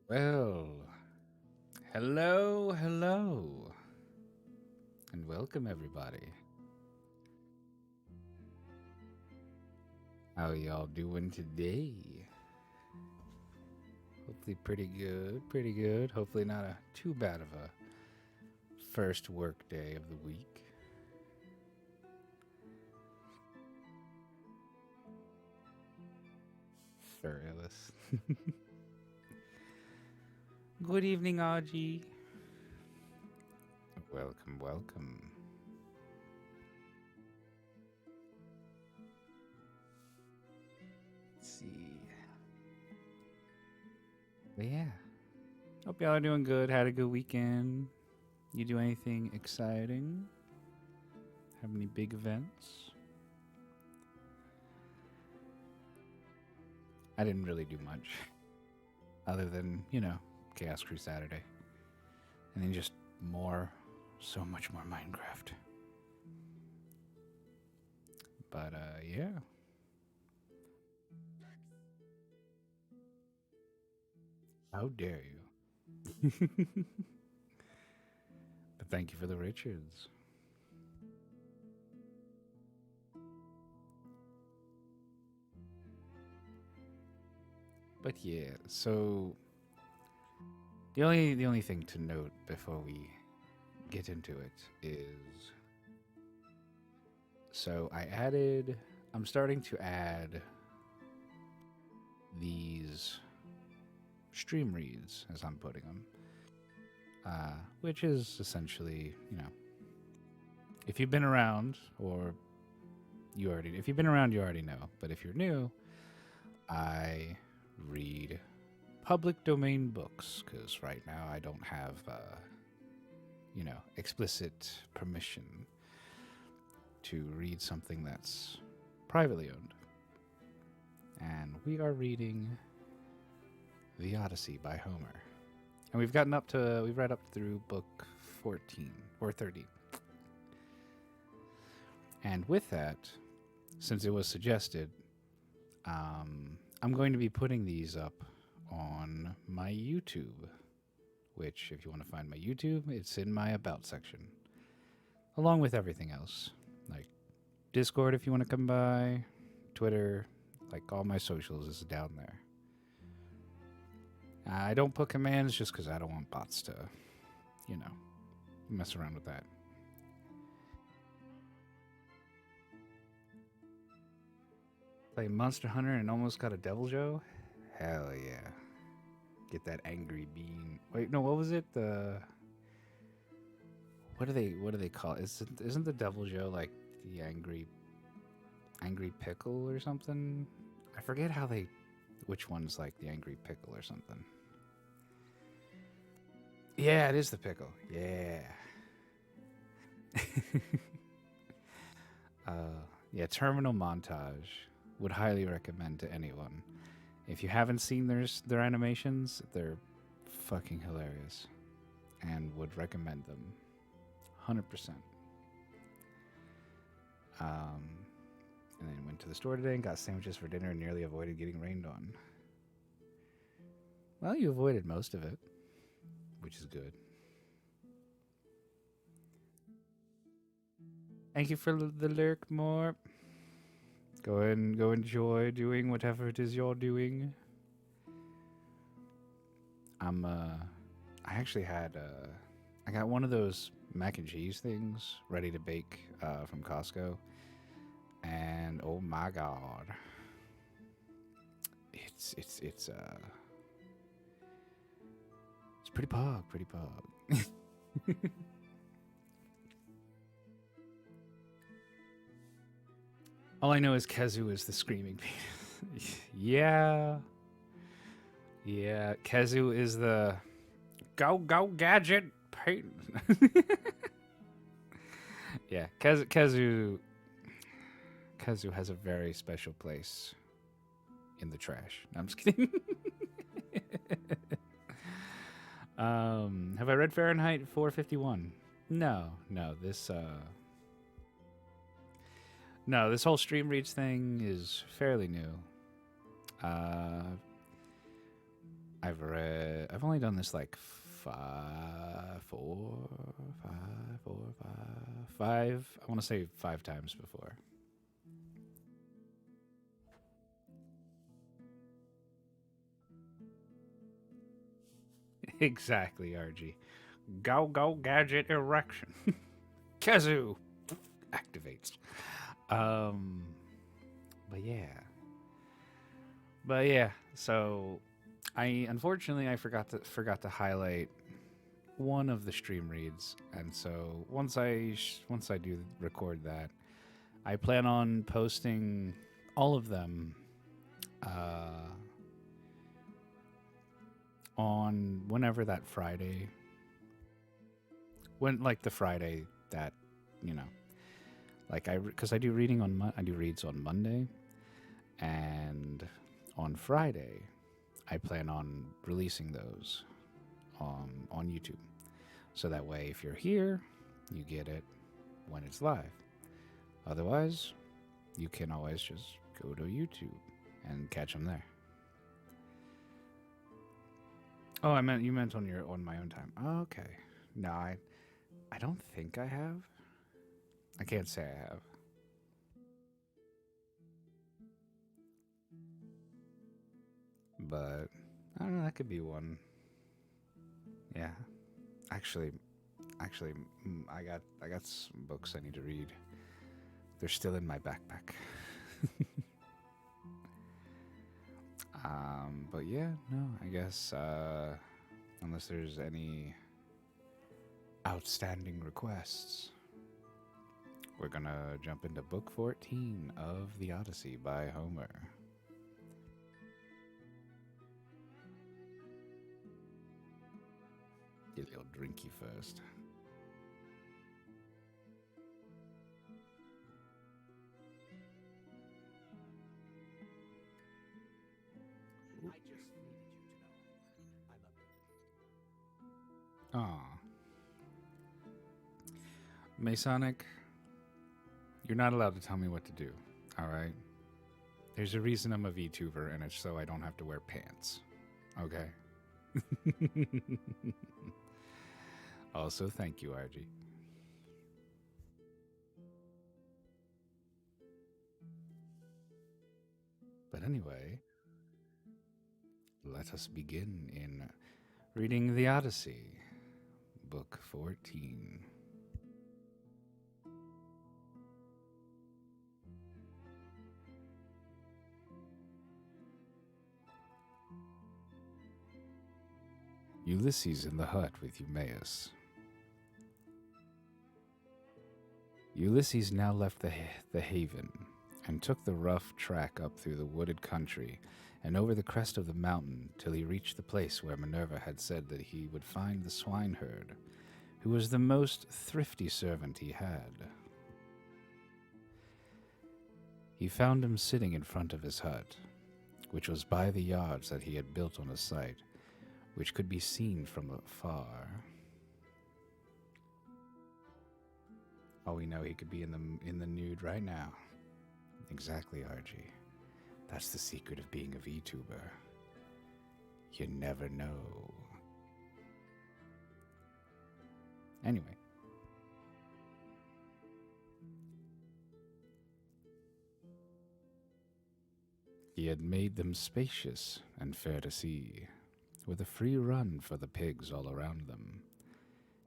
Well, hello, and welcome everybody. How y'all doing today? Hopefully pretty good. Hopefully not a too bad of a first work day of the week. Sir Illis. Good evening, Aji. Welcome. Let's see. But yeah. Hope y'all are doing good. Had a good weekend. You do anything exciting? Have any big events? I didn't really do much. Other than, Chaos Crew Saturday. And then just so much more Minecraft. But, yeah. How dare you? But thank you for the Richards. But yeah, so the only thing to note before we get into it is so I'm starting to add these stream reads as I'm putting them, which is essentially, if you've been around if you've been around, you already know. But if you're new, I read public domain books because right now I don't have, explicit permission to read something that's privately owned. And we are reading The Odyssey by Homer. And we've read up through book 14 or 13. And with that, since it was suggested, I'm going to be putting these up on my YouTube, which, if you want to find my YouTube, it's in my About section, along with everything else, like Discord if you want to come by, Twitter, like all my socials is down there. I don't put commands just because I don't want bots to, mess around with that. Play Monster Hunter and almost got a Devil Joe? Hell yeah. Get that angry bean. Wait, no, what was it? What do they call it? Isn't the Devil Joe like the angry pickle or something? I forget which one's like the angry pickle or something. Yeah, it is the pickle. Yeah. uh, yeah, Terminal Montage would highly recommend to anyone. If you haven't seen their animations, they're fucking hilarious, and would recommend them, 100%. And then went to the store today and got sandwiches for dinner and nearly avoided getting rained on. Well, you avoided most of it, which is good. Thank you for the lurk, more. Go enjoy doing whatever it is you're doing. I actually I got one of those mac and cheese things ready to bake from Costco, and oh my god, it's pretty pog. All I know is Kezu is the screaming penis. Yeah. Yeah, Kezu is the go gadget pain. Yeah, Kezu has a very special place in the trash. No, I'm just kidding. Have I read Fahrenheit 451? No. This whole stream reads thing is fairly new. I've only done this like five, four, five, four, five. I want to say 5 times before. Exactly, RG. Go go gadget erection. Kazoo activates. Um, but yeah, So I unfortunately I forgot to highlight one of the stream reads, and so once I do record that, I plan on posting all of them uh, on whenever that Friday, when like the Friday that you know, like because I do I do reads on Monday, and on Friday I plan on releasing those on YouTube. So that way, if you're here, you get it when it's live. Otherwise, you can always just go to YouTube and catch them there. Oh, you meant on my own time. Oh, okay. No, I don't think I have. I can't say I have. But I don't know, that could be one. Yeah. Actually, I got some books I need to read. They're still in my backpack. But yeah, no, I guess unless there's any outstanding requests, we're gonna jump into book 14 of the Odyssey by Homer. Get a little drinky first. Aw. Masonic, you're not allowed to tell me what to do, alright? There's a reason I'm a VTuber, and it's so I don't have to wear pants. Okay? Also, thank you, RG. But anyway, let us begin in reading the Odyssey, Book 14. Ulysses in the hut with Eumaeus. Ulysses now left the haven and took the rough track up through the wooded country and over the crest of the mountain till he reached the place where Minerva had said that he would find the swineherd, who was the most thrifty servant he had. He found him sitting in front of his hut, which was by the yards that he had built on a site which could be seen from afar. Oh, we know he could be in the nude right now. Exactly, RG. That's the secret of being a VTuber. You never know. Anyway. He had made them spacious and fair to see, with a free run for the pigs all around them.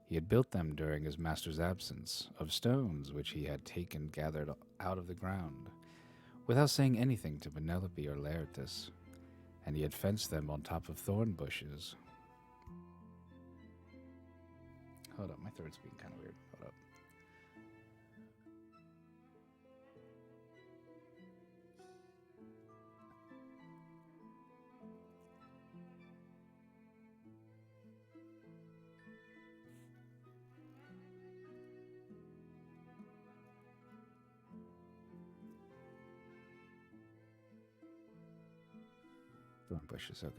He had built them during his master's absence, of stones which he had gathered out of the ground, without saying anything to Penelope or Laertes, and he had fenced them on top of thorn bushes. Hold up, my throat's being kind of weird. Hold up. Thorn bushes, okay.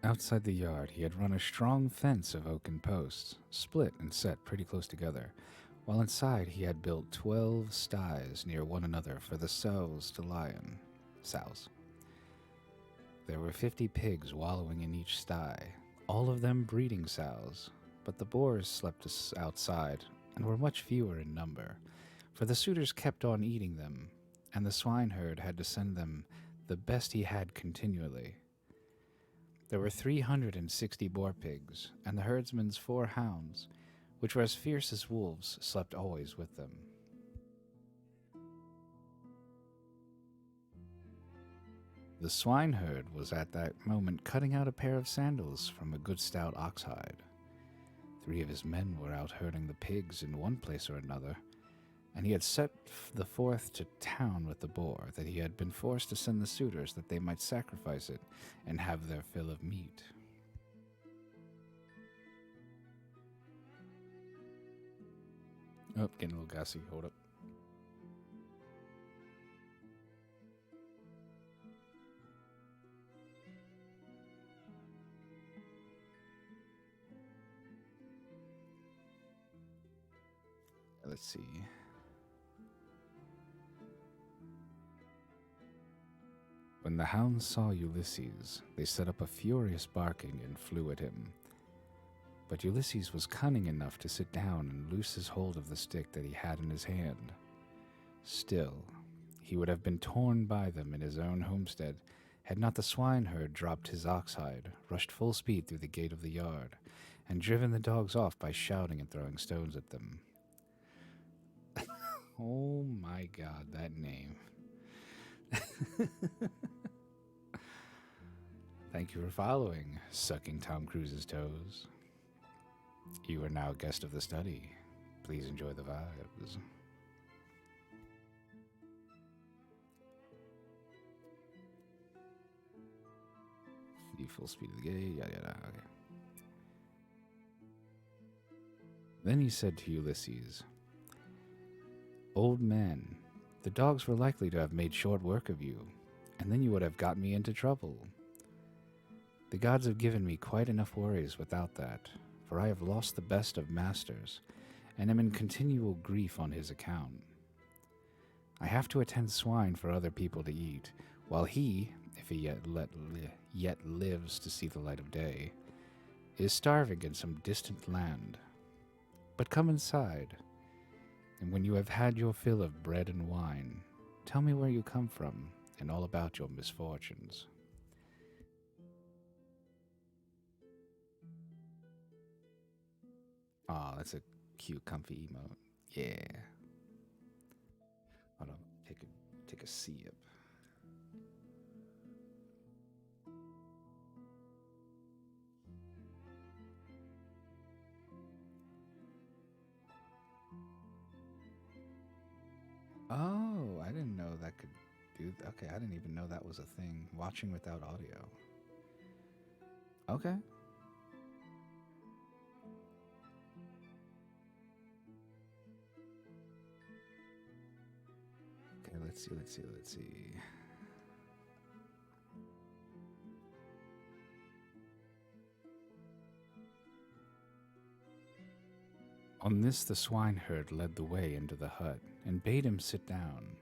Outside the yard, he had run a strong fence of oaken posts, split and set pretty close together, while inside he had built 12 sties near one another for the sows to lie in. Sows. There were 50 pigs wallowing in each sty, all of them breeding sows, but the boars slept outside and were much fewer in number, for the suitors kept on eating them, and the swineherd had to send them the best he had continually. There were 360 boar pigs, and the herdsman's 4 hounds, which were as fierce as wolves, slept always with them. The swineherd was at that moment cutting out a pair of sandals from a good stout oxhide. 3 of his men were out herding the pigs in one place or another, and he had set the 4th to town with the boar that he had been forced to send the suitors that they might sacrifice it and have their fill of meat. Oh, getting a little gassy. Hold up. Let's see. When the hounds saw Ulysses, they set up a furious barking and flew at him. But Ulysses was cunning enough to sit down and loose his hold of the stick that he had in his hand. Still, he would have been torn by them in his own homestead had not the swineherd dropped his oxhide, rushed full speed through the gate of the yard, and driven the dogs off by shouting and throwing stones at them. Oh my God, that name. Thank you for following, Sucking Tom Cruise's Toes. You are now a guest of the study. Please enjoy the vibes. Full speed of the gate, yada yada, okay. Then he said to Ulysses, "Old man, the dogs were likely to have made short work of you, and then you would have got me into trouble. The gods have given me quite enough worries without that, for I have lost the best of masters, and am in continual grief on his account. I have to attend swine for other people to eat, while he, if he yet lives to see the light of day, is starving in some distant land. But come inside, and when you have had your fill of bread and wine, tell me where you come from and all about your misfortunes." Aw, that's a cute, comfy emote. Yeah. Hold on, take a sip. Oh, I didn't know that could do. Okay, I didn't even know that was a thing. Watching without audio. Okay. Okay, let's see. On this, the swineherd led the way into the hut and bade him sit down.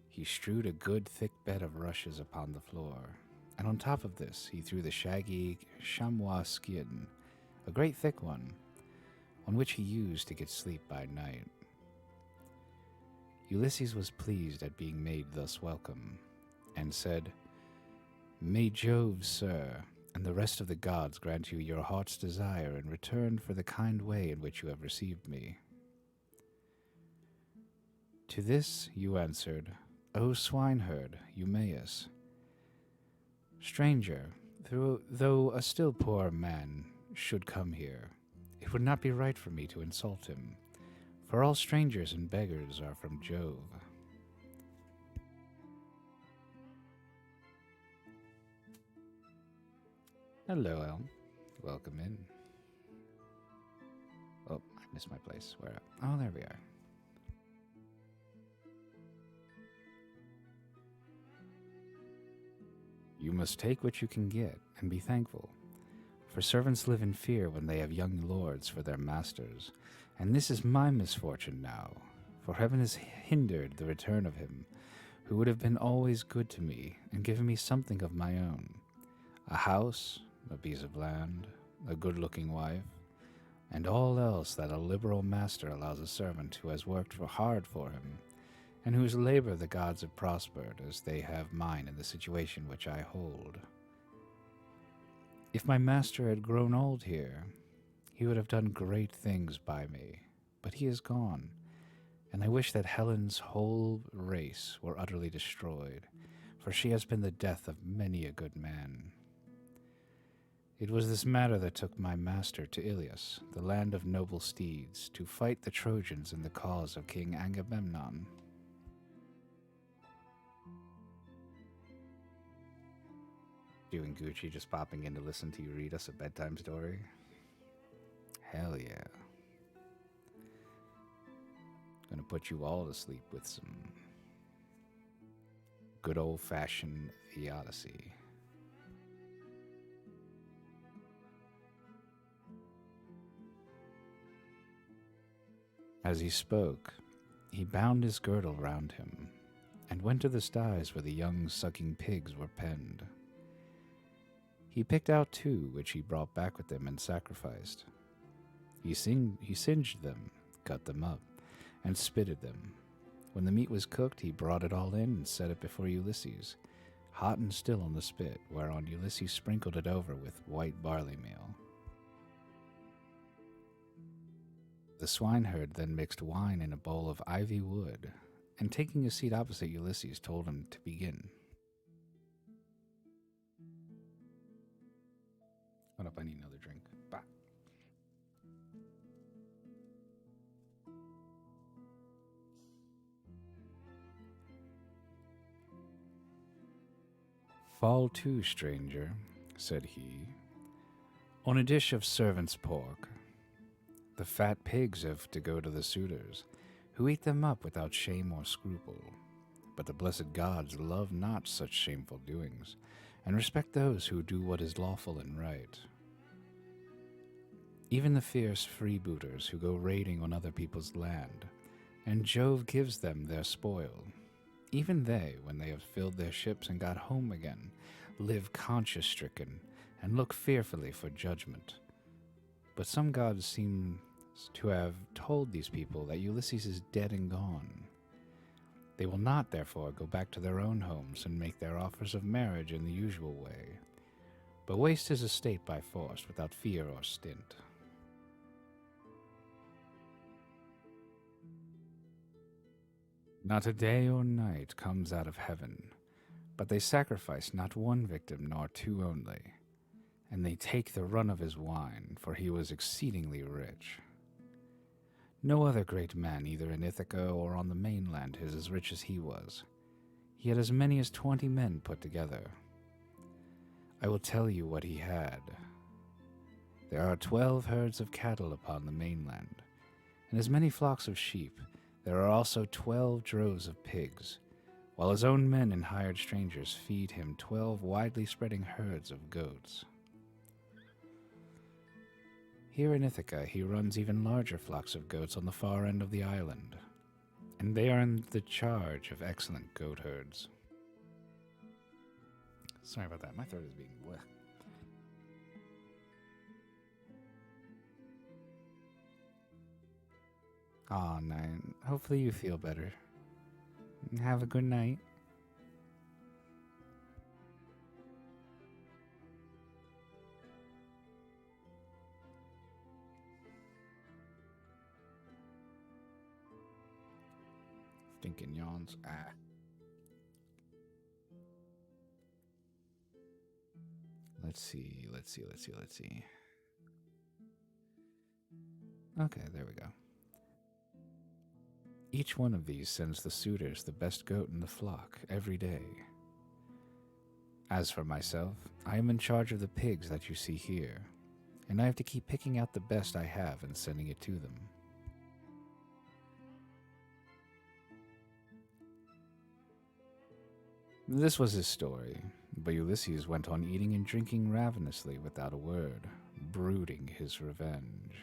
He strewed a good thick bed of rushes upon the floor, and on top of this he threw the shaggy chamois skin, a great thick one, on which he used to get sleep by night. Ulysses was pleased at being made thus welcome, and said, "May Jove, sir, and the rest of the gods grant you your heart's desire in return for the kind way in which you have received me." To this you answered, "O swineherd, Eumaeus, stranger, though a still poor man should come here, it would not be right for me to insult him, for all strangers and beggars are from Jove." Hello, Elm. Welcome in. Oh, I missed my place. Where? Oh, there we are. You must take what you can get and be thankful, for servants live in fear when they have young lords for their masters, and this is my misfortune now, for heaven has hindered the return of him, who would have been always good to me and given me something of my own. A house, a piece of land, a good-looking wife, and all else that a liberal master allows a servant who has worked hard for him, and whose labor the gods have prospered as they have mine in the situation which I hold. If my master had grown old here, he would have done great things by me, but he is gone, and I wish that Helen's whole race were utterly destroyed, for she has been the death of many a good man. It was this matter that took my master to Illis, the land of noble steeds, to fight the Trojans in the cause of King Agamemnon. You and Gucci just popping in to listen to you read us a bedtime story? Hell yeah. Gonna put you all to sleep with some good old-fashioned The Odyssey. As he spoke, he bound his girdle round him, and went to the sties where the young sucking pigs were penned. He picked out 2, which he brought back with him and sacrificed. He singed them, cut them up, and spitted them. When the meat was cooked, he brought it all in and set it before Ulysses, hot and still on the spit, whereon Ulysses sprinkled it over with white barley meal. The swineherd then mixed wine in a bowl of ivy wood, and taking a seat opposite Ulysses, told him to begin. Hold up, I need another drink. Bah. Fall to, stranger, said he, on a dish of servant's pork. The fat pigs have to go to the suitors, who eat them up without shame or scruple. But the blessed gods love not such shameful doings, and respect those who do what is lawful and right. Even the fierce freebooters who go raiding on other people's land, and Jove gives them their spoil. Even they, when they have filled their ships and got home again, live conscience-stricken and look fearfully for judgment. But some gods seem to have told these people that Ulysses is dead and gone. They will not, therefore, go back to their own homes and make their offers of marriage in the usual way, but waste his estate by force without fear or stint. Not a day or night comes out of heaven, but they sacrifice not 1 victim nor 2 only, and they take the run of his wine, for he was exceedingly rich. No other great man, either in Ithaca or on the mainland, is as rich as he was. He had as many as 20 men put together. I will tell you what he had. There are 12 herds of cattle upon the mainland, and as many flocks of sheep. There are also 12 droves of pigs, while his own men and hired strangers feed him 12 widely spreading herds of goats. Here in Ithaca he runs even larger flocks of goats on the far end of the island, and they are in the charge of excellent goat herds. Sorry about that, my throat is being bleh. Aw, man. Hopefully you feel better. Have a good night. Stinking yawns. Let's see. Okay, there we go. Each one of these sends the suitors the best goat in the flock every day. As for myself, I am in charge of the pigs that you see here, and I have to keep picking out the best I have and sending it to them. This was his story, but Ulysses went on eating and drinking ravenously without a word, brooding his revenge.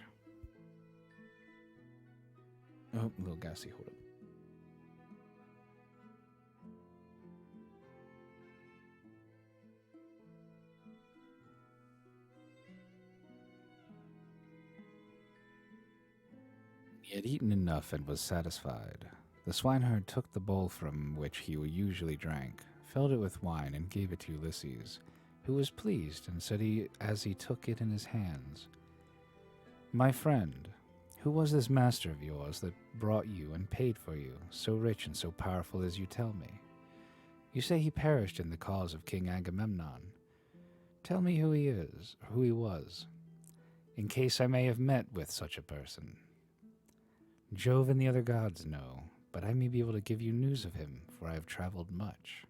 Oh, a little gassy, hold up. He had eaten enough and was satisfied. The swineherd took the bowl from which he usually drank, filled it with wine, and gave it to Ulysses, who was pleased and said as he took it in his hands, "My friend, who was this master of yours that brought you and paid for you, so rich and so powerful as you tell me? You say he perished in the cause of King Agamemnon. Tell me who he is, or who he was, in case I may have met with such a person. Jove and the other gods know, but I may be able to give you news of him, for I have traveled much."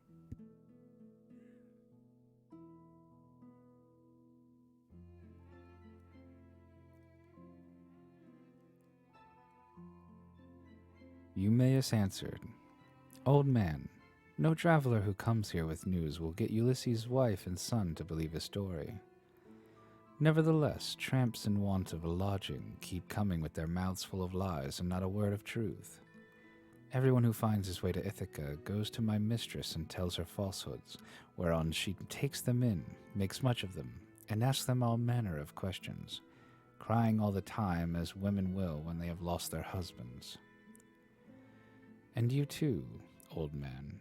Eumaeus answered, "Old man, no traveler who comes here with news will get Ulysses' wife and son to believe his story. Nevertheless, tramps in want of a lodging keep coming with their mouths full of lies and not a word of truth. Everyone who finds his way to Ithaca goes to my mistress and tells her falsehoods, whereon she takes them in, makes much of them, and asks them all manner of questions, crying all the time as women will when they have lost their husbands. And you too, old man,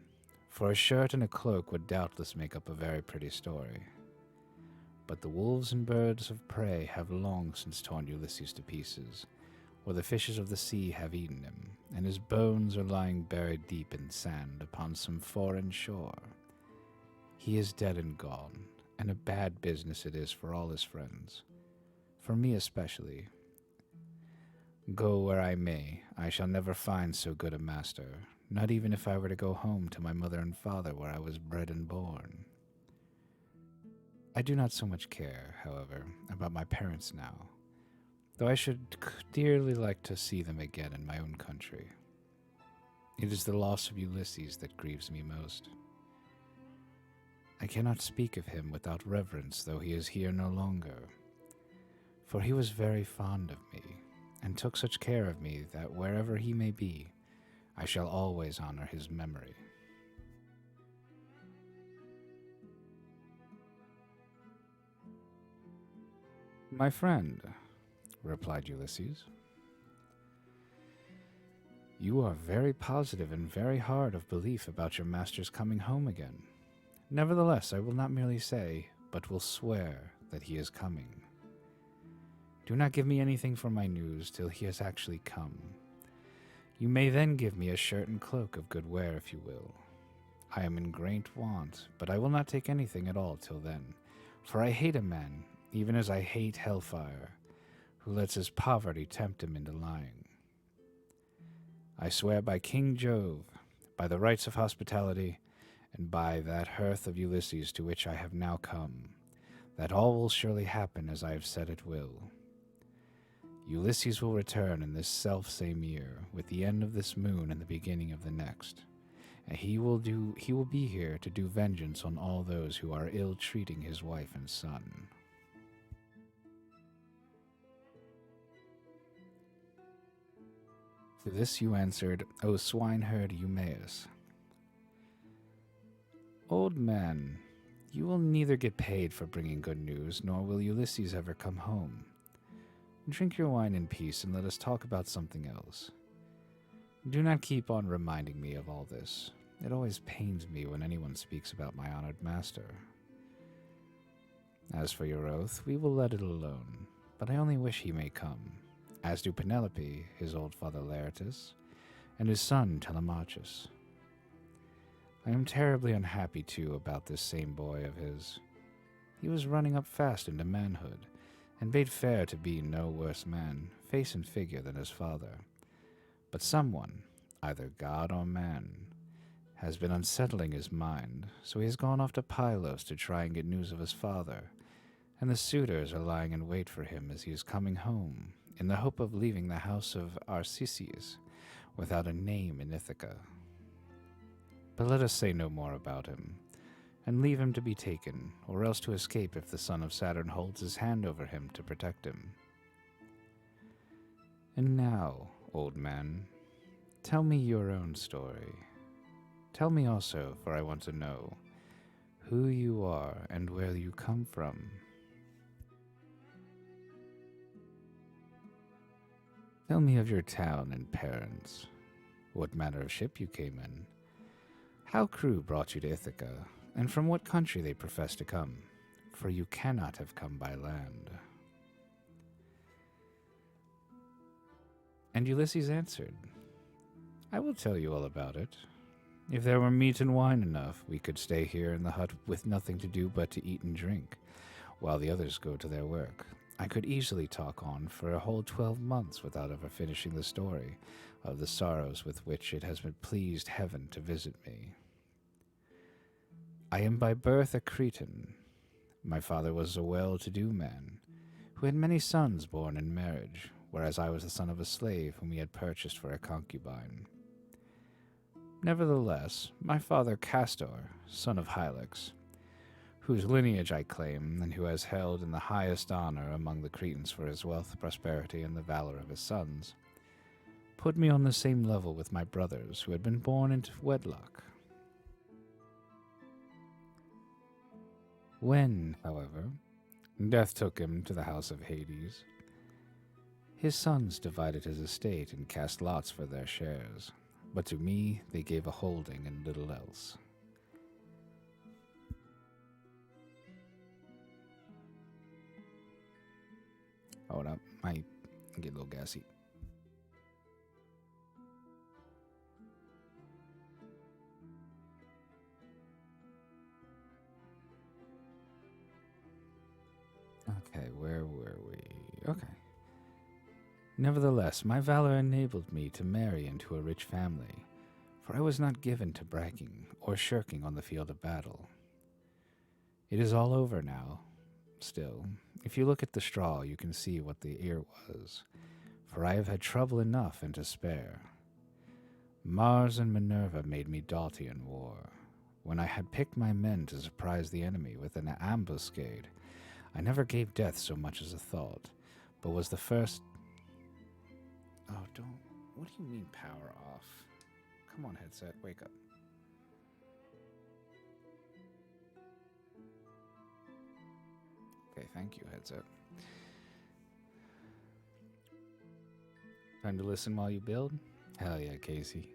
for a shirt and a cloak would doubtless make up a very pretty story. But the wolves and birds of prey have long since torn Ulysses to pieces, or the fishes of the sea have eaten him, and his bones are lying buried deep in sand upon some foreign shore. He is dead and gone, and a bad business it is for all his friends, for me especially. Go where I may, I shall never find so good a master, not even if I were to go home to my mother and father where I was bred and born. I do not so much care, however, about my parents now, though I should dearly like to see them again in my own country. It is the loss of Ulysses that grieves me most. I cannot speak of him without reverence, though he is here no longer, for he was very fond of me, and took such care of me that wherever he may be, I shall always honor his memory." "My friend," replied Ulysses, "you are very positive and very hard of belief about your master's coming home again. Nevertheless, I will not merely say, but will swear that he is coming. Do not give me anything for my news till he has actually come. You may then give me a shirt and cloak of good wear if you will. I am in great want, but I will not take anything at all till then, for I hate a man, even as I hate hellfire, who lets his poverty tempt him into lying. I swear by King Jove, by the rites of hospitality, and by that hearth of Ulysses to which I have now come, that all will surely happen as I have said it will. Ulysses will return in this self-same year, with the end of this moon and the beginning of the next, and he will be here to do vengeance on all those who are ill-treating his wife and son." To this you answered, "O swineherd Eumaeus, old man, you will neither get paid for bringing good news, nor will Ulysses ever come home. Drink your wine in peace and let us talk about something else. Do not keep on reminding me of all this. It always pains me when anyone speaks about my honored master. As for your oath, we will let it alone, but I only wish he may come, as do Penelope, his old father Laertes, and his son Telemachus. I am terribly unhappy, too, about this same boy of his. He was running up fast into manhood, and bade fair to be no worse man, face and figure, than his father. But someone, either god or man, has been unsettling his mind, so he has gone off to Pylos to try and get news of his father, and the suitors are lying in wait for him as he is coming home, in the hope of leaving the house of Arceisius without a name in Ithaca. But let us say no more about him, and leave him to be taken, or else to escape if the son of Saturn holds his hand over him to protect him. And now, old man, tell me your own story. Tell me also, for I want to know, who you are and where you come from." Tell me of your town and parents. What manner of ship you came in? How crew brought you to Ithaca, and from what country they profess to come? For you cannot have come by land. And Ulysses answered, I will tell you all about it. If there were meat and wine enough, we could stay here in the hut with nothing to do but to eat and drink, while the others go to their work. I could easily talk on for a whole 12 months without ever finishing the story of the sorrows with which it has been pleased heaven to visit me. I am by birth a Cretan. My father was a well-to-do man, who had many sons born in marriage, whereas I was the son of a slave whom he had purchased for a concubine. Nevertheless, my father Castor, son of Hylax, whose lineage I claim, and who has held in the highest honor among the Cretans for his wealth, prosperity, and the valor of his sons, put me on the same level with my brothers who had been born into wedlock. When, however, death took him to the house of Hades, his sons divided his estate and cast lots for their shares, but to me they gave a holding and little else. Hold up, might get a little gassy. Okay, where were we? Okay. Nevertheless, my valor enabled me to marry into a rich family, for I was not given to bragging or shirking on the field of battle. It is all over now. Still, if you look at the straw, you can see what the ear was, for I have had trouble enough and to spare. Mars and Minerva made me doughty in war. When I had picked my men to surprise the enemy with an ambuscade, I never gave death so much as a thought, but was the first... Oh, don't... What do you mean power off? Come on, headset, wake up. Okay, thank you, headset. Time to listen while you build? Hell yeah, Casey.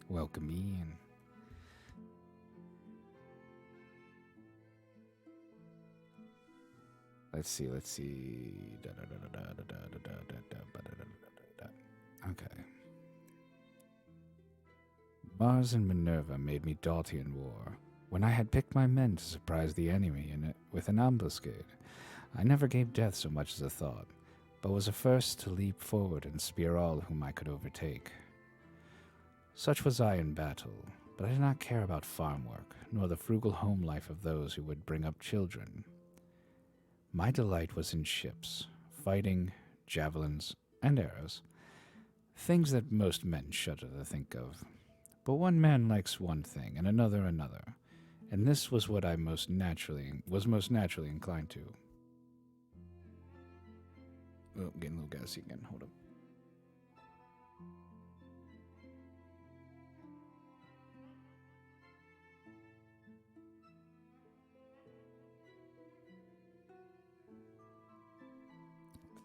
Welcome me in. Let's see. Okay. Mars and Minerva made me doughty in war. When I had picked my men to surprise the enemy with an ambuscade, I never gave death so much as a thought, but was the first to leap forward and spear all whom I could overtake. Such was I in battle, but I did not care about farm work, nor the frugal home life of those who would bring up children. My delight was in ships, fighting, javelins, and arrows, things that most men shudder to think of. But one man likes one thing, and another, and this was what I most naturally inclined to. Oh, getting a little gassy again. Hold up.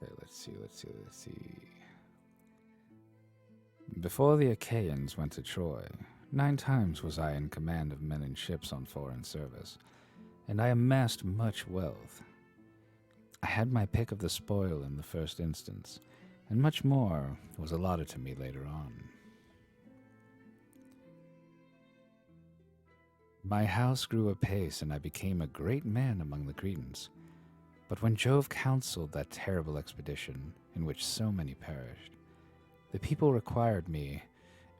Okay, let's see. Before the Achaeans went to Troy, 9 times was I in command of men and ships on foreign service, and I amassed much wealth. I had my pick of the spoil in the first instance, and much more was allotted to me later on. My house grew apace, and I became a great man among the Cretans. But when Jove counseled that terrible expedition, in which so many perished, the people required me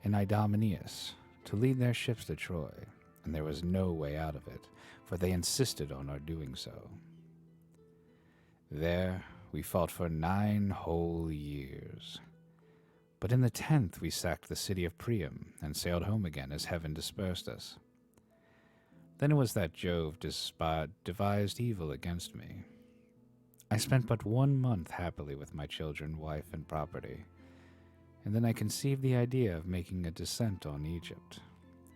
and Idomeneus to lead their ships to Troy, and there was no way out of it, for they insisted on our doing so. There we fought for 9 whole years. But in the 10th we sacked the city of Priam and sailed home again as heaven dispersed us. Then it was that Jove devised evil against me. I spent but 1 month happily with my children, wife, and property, and then I conceived the idea of making a descent on Egypt.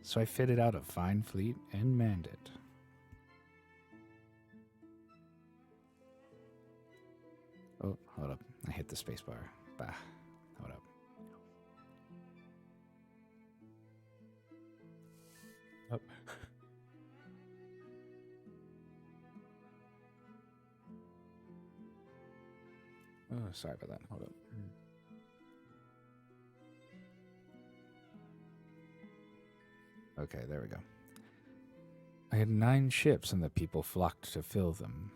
So I fitted out a fine fleet and manned it. Oh, hold up. I hit the spacebar. Bah. Hold sorry about that. Hold up. Okay, there we go. I had 9 ships, and the people flocked to fill them.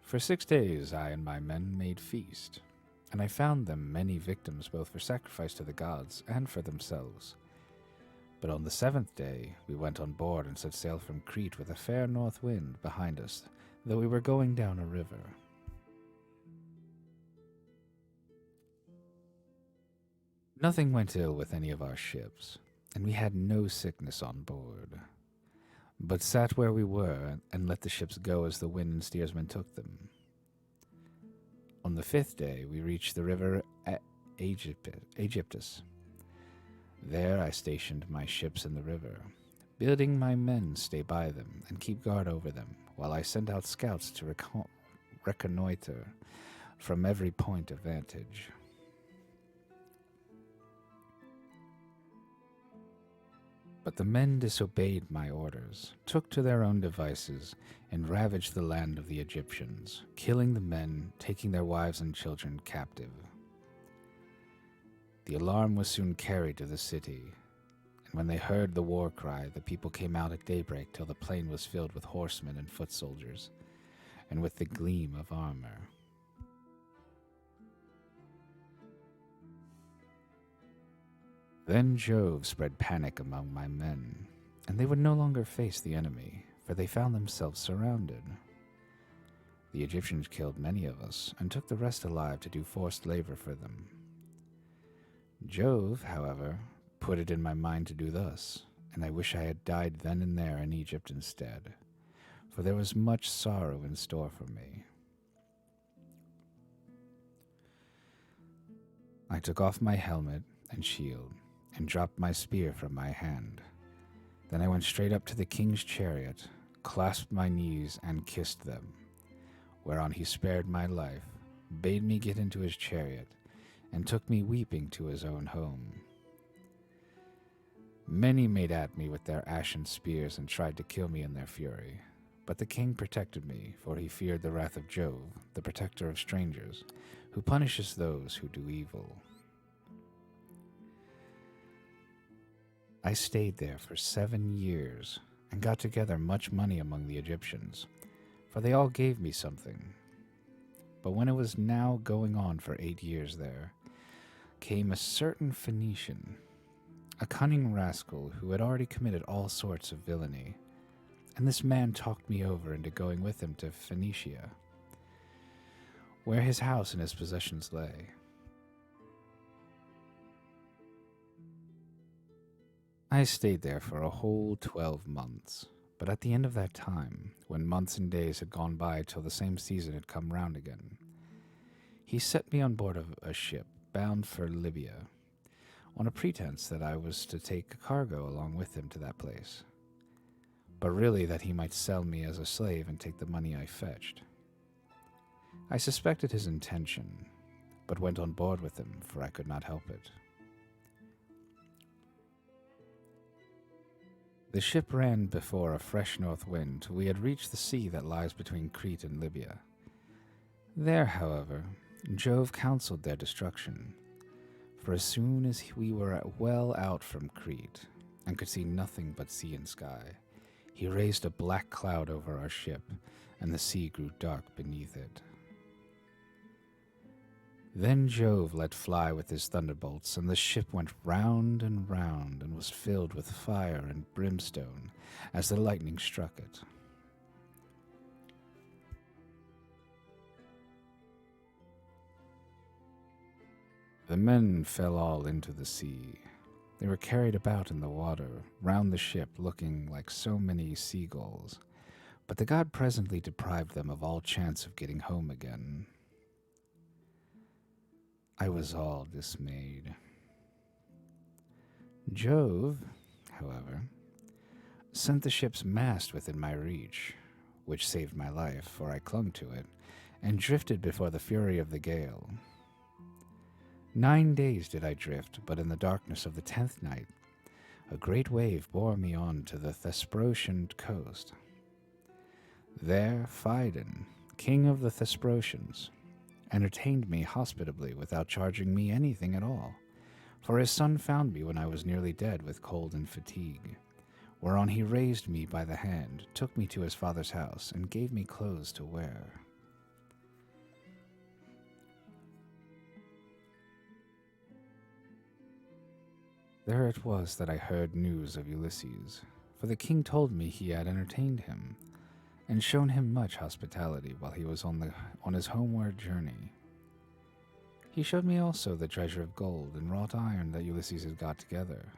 For 6 days I and my men made feast, and I found them many victims both for sacrifice to the gods and for themselves. But on the 7th day we went on board and set sail from Crete with a fair north wind behind us, though we were going down a river. Nothing went ill with any of our ships, and we had no sickness on board, but sat where we were and let the ships go as the wind and steersmen took them. On the 5th day we reached the river Aegyptus. There I stationed my ships in the river, bidding my men stay by them and keep guard over them, while I sent out scouts to reconnoiter from every point of vantage. But the men disobeyed my orders, took to their own devices, and ravaged the land of the Egyptians, killing the men, taking their wives and children captive. The alarm was soon carried to the city, and when they heard the war cry, the people came out at daybreak till the plain was filled with horsemen and foot soldiers, and with the gleam of armor. Then Jove spread panic among my men, and they would no longer face the enemy, for they found themselves surrounded. The Egyptians killed many of us, and took the rest alive to do forced labor for them. Jove, however, put it in my mind to do thus, and I wish I had died then and there in Egypt instead, for there was much sorrow in store for me. I took off my helmet and shield, and dropped my spear from my hand. Then I went straight up to the king's chariot, clasped my knees, and kissed them, whereon he spared my life, bade me get into his chariot, and took me weeping to his own home. Many made at me with their ashen spears and tried to kill me in their fury, but the king protected me, for he feared the wrath of Jove, the protector of strangers, who punishes those who do evil. I stayed there for 7 years, and got together much money among the Egyptians, for they all gave me something. But when it was now going on for 8 years there, came a certain Phoenician, a cunning rascal who had already committed all sorts of villainy, and this man talked me over into going with him to Phoenicia, where his house and his possessions lay. I stayed there for a whole 12 months, but at the end of that time, when months and days had gone by till the same season had come round again, he set me on board of a ship bound for Libya, on a pretense that I was to take a cargo along with him to that place, but really that he might sell me as a slave and take the money I fetched. I suspected his intention, but went on board with him, for I could not help it. The ship ran before a fresh north wind till we had reached the sea that lies between Crete and Libya. There, however, Jove counseled their destruction, for as soon as we were well out from Crete, and could see nothing but sea and sky, he raised a black cloud over our ship, and the sea grew dark beneath it. Then Jove let fly with his thunderbolts, and the ship went round and was filled with fire and brimstone as the lightning struck it. The men fell all into the sea. They were carried about in the water, round the ship, looking like so many seagulls, but the god presently deprived them of all chance of getting home again. I was all dismayed. Jove, however, sent the ship's mast within my reach, which saved my life, for I clung to it, and drifted before the fury of the gale. 9 days did I drift, but in the darkness of the 10th night, a great wave bore me on to the Thesprotian coast. There Phidon, king of the Thesprotians, entertained me hospitably without charging me anything at all. For his son found me when I was nearly dead with cold and fatigue, whereon he raised me by the hand, took me to his father's house, and gave me clothes to wear. There it was that I heard news of Ulysses, for the king told me he had entertained him, and shown him much hospitality while he was on his homeward journey. He showed me also the treasure of gold and wrought iron that Ulysses had got together.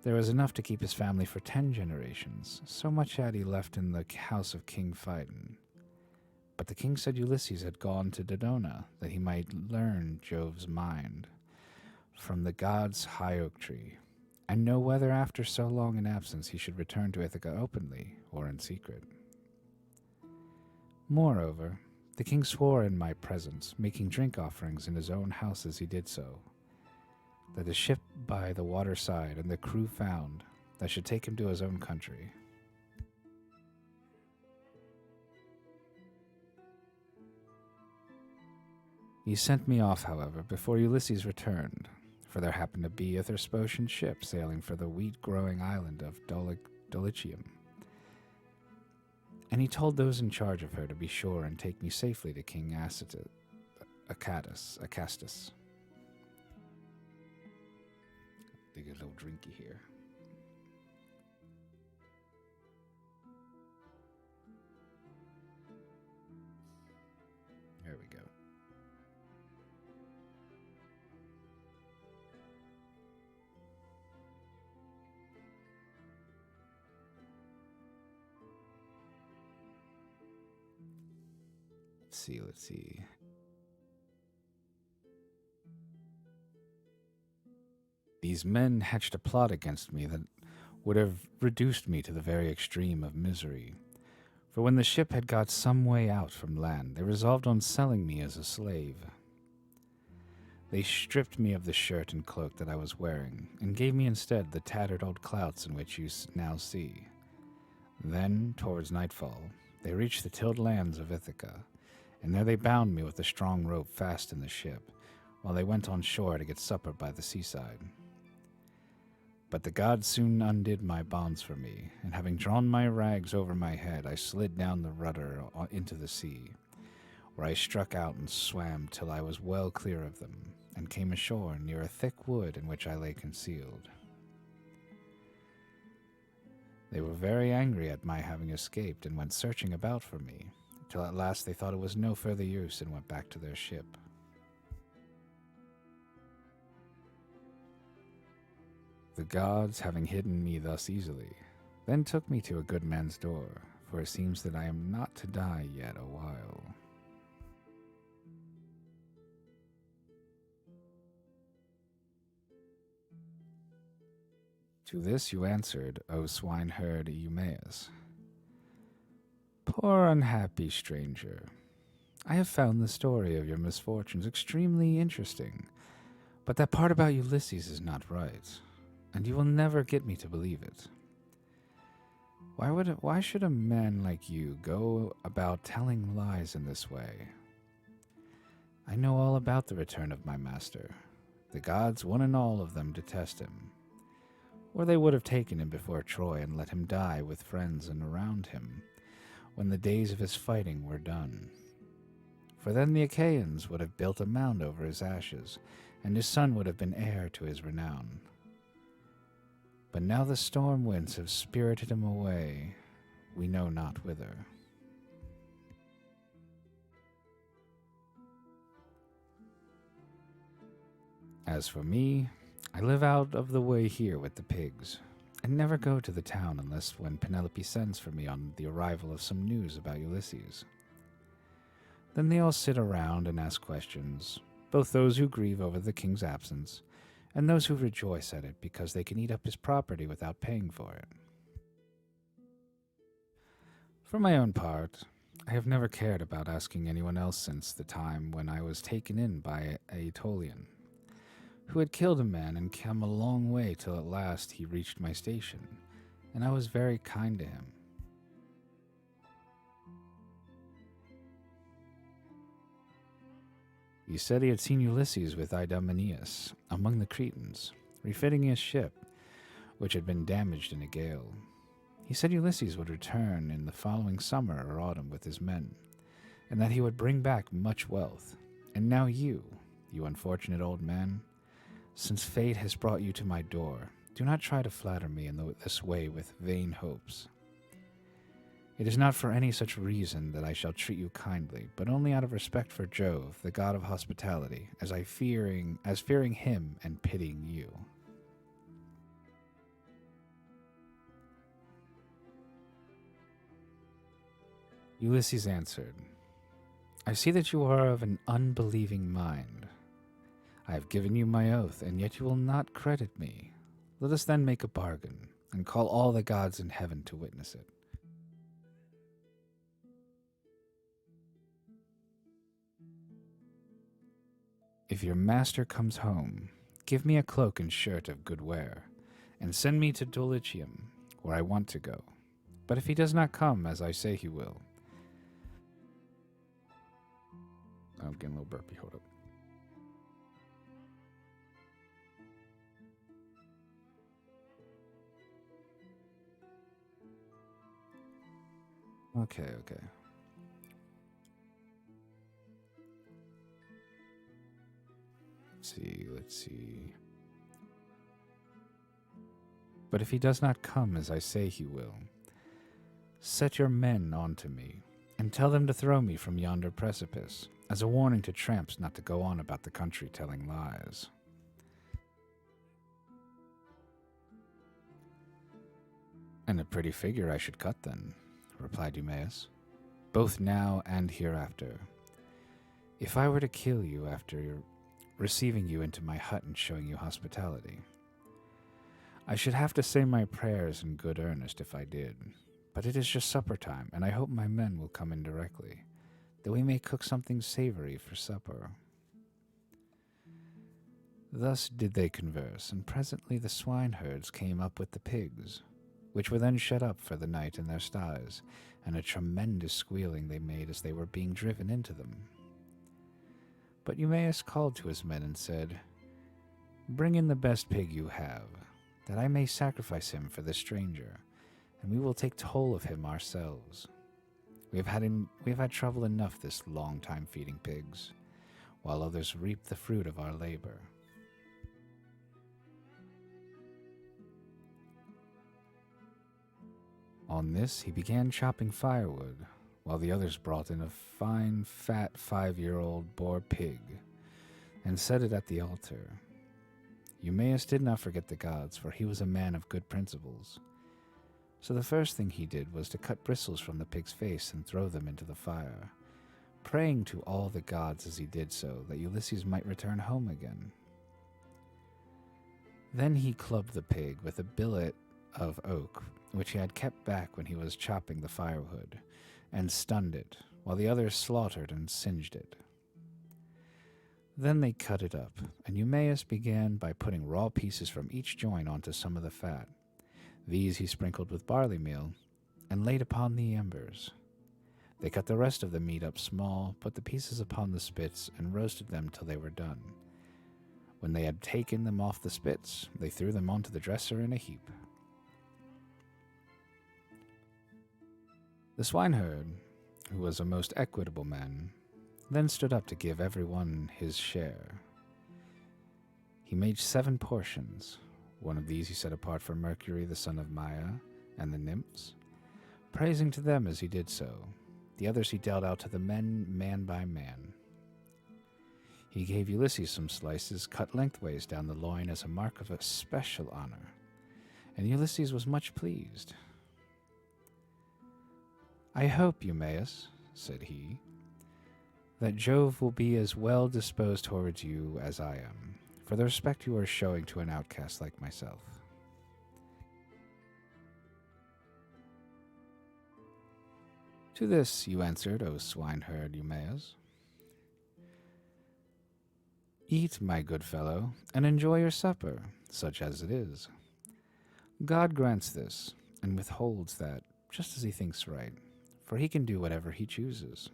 There was enough to keep his family for 10 generations, so much had he left in the house of King Phaeton. But the king said Ulysses had gone to Dodona, that he might learn Jove's mind from the god's high oak tree, and know whether after so long an absence he should return to Ithaca openly or in secret. Moreover, the king swore in my presence, making drink offerings in his own house as he did so, that a ship by the waterside and the crew found that should take him to his own country. He sent me off, however, before Ulysses returned, for there happened to be a Thesprotian ship sailing for the wheat-growing island of Dulichium. And he told those in charge of her to be sure and take me safely to King Acastus. Take a little drinky here. There we go. Let's see. These men hatched a plot against me that would have reduced me to the very extreme of misery. For when the ship had got some way out from land, they resolved on selling me as a slave. They stripped me of the shirt and cloak that I was wearing, and gave me instead the tattered old clouts in which you now see. Then, towards nightfall, they reached the tilled lands of Ithaca, and there they bound me with a strong rope fast in the ship, while they went on shore to get supper by the seaside. But the gods soon undid my bonds for me, and having drawn my rags over my head, I slid down the rudder into the sea, where I struck out and swam till I was well clear of them, and came ashore near a thick wood in which I lay concealed. They were very angry at my having escaped, and went searching about for me, till at last they thought it was no further use and went back to their ship. The gods, having hidden me thus easily, then took me to a good man's door, for it seems that I am not to die yet a while. To this you answered, O swineherd Eumaeus, "Poor unhappy stranger, I have found the story of your misfortunes extremely interesting, but that part about Ulysses is not right, and you will never get me to believe it. Why should a man like you go about telling lies in this way? I know all about the return of my master. The gods, one and all of them, detest him, or they would have taken him before Troy and let him die with friends and around him, when the days of his fighting were done. For then the Achaeans would have built a mound over his ashes, and his son would have been heir to his renown. But now the storm winds have spirited him away, we know not whither." As for me, I live out of the way here with the pigs, and never go to the town unless when Penelope sends for me on the arrival of some news about Ulysses. Then they all sit around and ask questions, both those who grieve over the king's absence, and those who rejoice at it because they can eat up his property without paying for it. For my own part, I have never cared about asking anyone else since the time when I was taken in by Aetolian, who had killed a man and come a long way till at last he reached my station, and I was very kind to him. He said he had seen Ulysses with Idomeneus among the Cretans, refitting his ship, which had been damaged in a gale. He said Ulysses would return in the following summer or autumn with his men, and that he would bring back much wealth. And now you unfortunate old man, since fate has brought you to my door, do not try to flatter me in this way with vain hopes. It is not for any such reason that I shall treat you kindly, but only out of respect for Jove, the god of hospitality, as fearing him and pitying you. Ulysses answered, I see that you are of an unbelieving mind. I have given you my oath, and yet you will not credit me. Let us then make a bargain, and call all the gods in heaven to witness it. If your master comes home, give me a cloak and shirt of good wear, and send me to Dulichium, where I want to go. But if he does not come, as I say he will... I'm getting a little burpy, hold up. Okay. Let's see. But if he does not come as I say he will, set your men on to me, and tell them to throw me from yonder precipice, as a warning to tramps not to go on about the country telling lies. And a pretty figure I should cut then, replied Eumaeus, both now and hereafter. If I were to kill you after receiving you into my hut and showing you hospitality, I should have to say my prayers in good earnest if I did, but it is just supper time, and I hope my men will come in directly, that we may cook something savory for supper. Thus did they converse, and presently the swineherds came up with the pigs, which were then shut up for the night in their sties, and a tremendous squealing they made as they were being driven into them. But Eumaeus called to his men and said, Bring in the best pig you have, that I may sacrifice him for the stranger, and we will take toll of him ourselves. We have had trouble enough this long time feeding pigs, while others reap the fruit of our labor. On this he began chopping firewood, while the others brought in a fine, fat 5-year-old boar pig, and set it at the altar. Eumaeus did not forget the gods, for he was a man of good principles. So the first thing he did was to cut bristles from the pig's face and throw them into the fire, praying to all the gods as he did so that Ulysses might return home again. Then he clubbed the pig with a billet of oak, which he had kept back when he was chopping the firewood, and stunned it, while the others slaughtered and singed it. Then they cut it up, and Eumaeus began by putting raw pieces from each joint onto some of the fat. These he sprinkled with barley meal, and laid upon the embers. They cut the rest of the meat up small, put the pieces upon the spits, and roasted them till they were done. When they had taken them off the spits, they threw them onto the dresser in a heap. The swineherd, who was a most equitable man, then stood up to give everyone his share. He made 7 portions. One of these he set apart for Mercury, the son of Maia, and the nymphs, praising to them as he did so. The others he dealt out to the men, man by man. He gave Ulysses some slices cut lengthways down the loin as a mark of a special honor, and Ulysses was much pleased. I hope, Eumaeus, said he, that Jove will be as well disposed towards you as I am, for the respect you are showing to an outcast like myself. To this you answered, O swineherd Eumaeus. Eat, my good fellow, and enjoy your supper, such as it is. God grants this, and withholds that, just as he thinks right, for he can do whatever he chooses.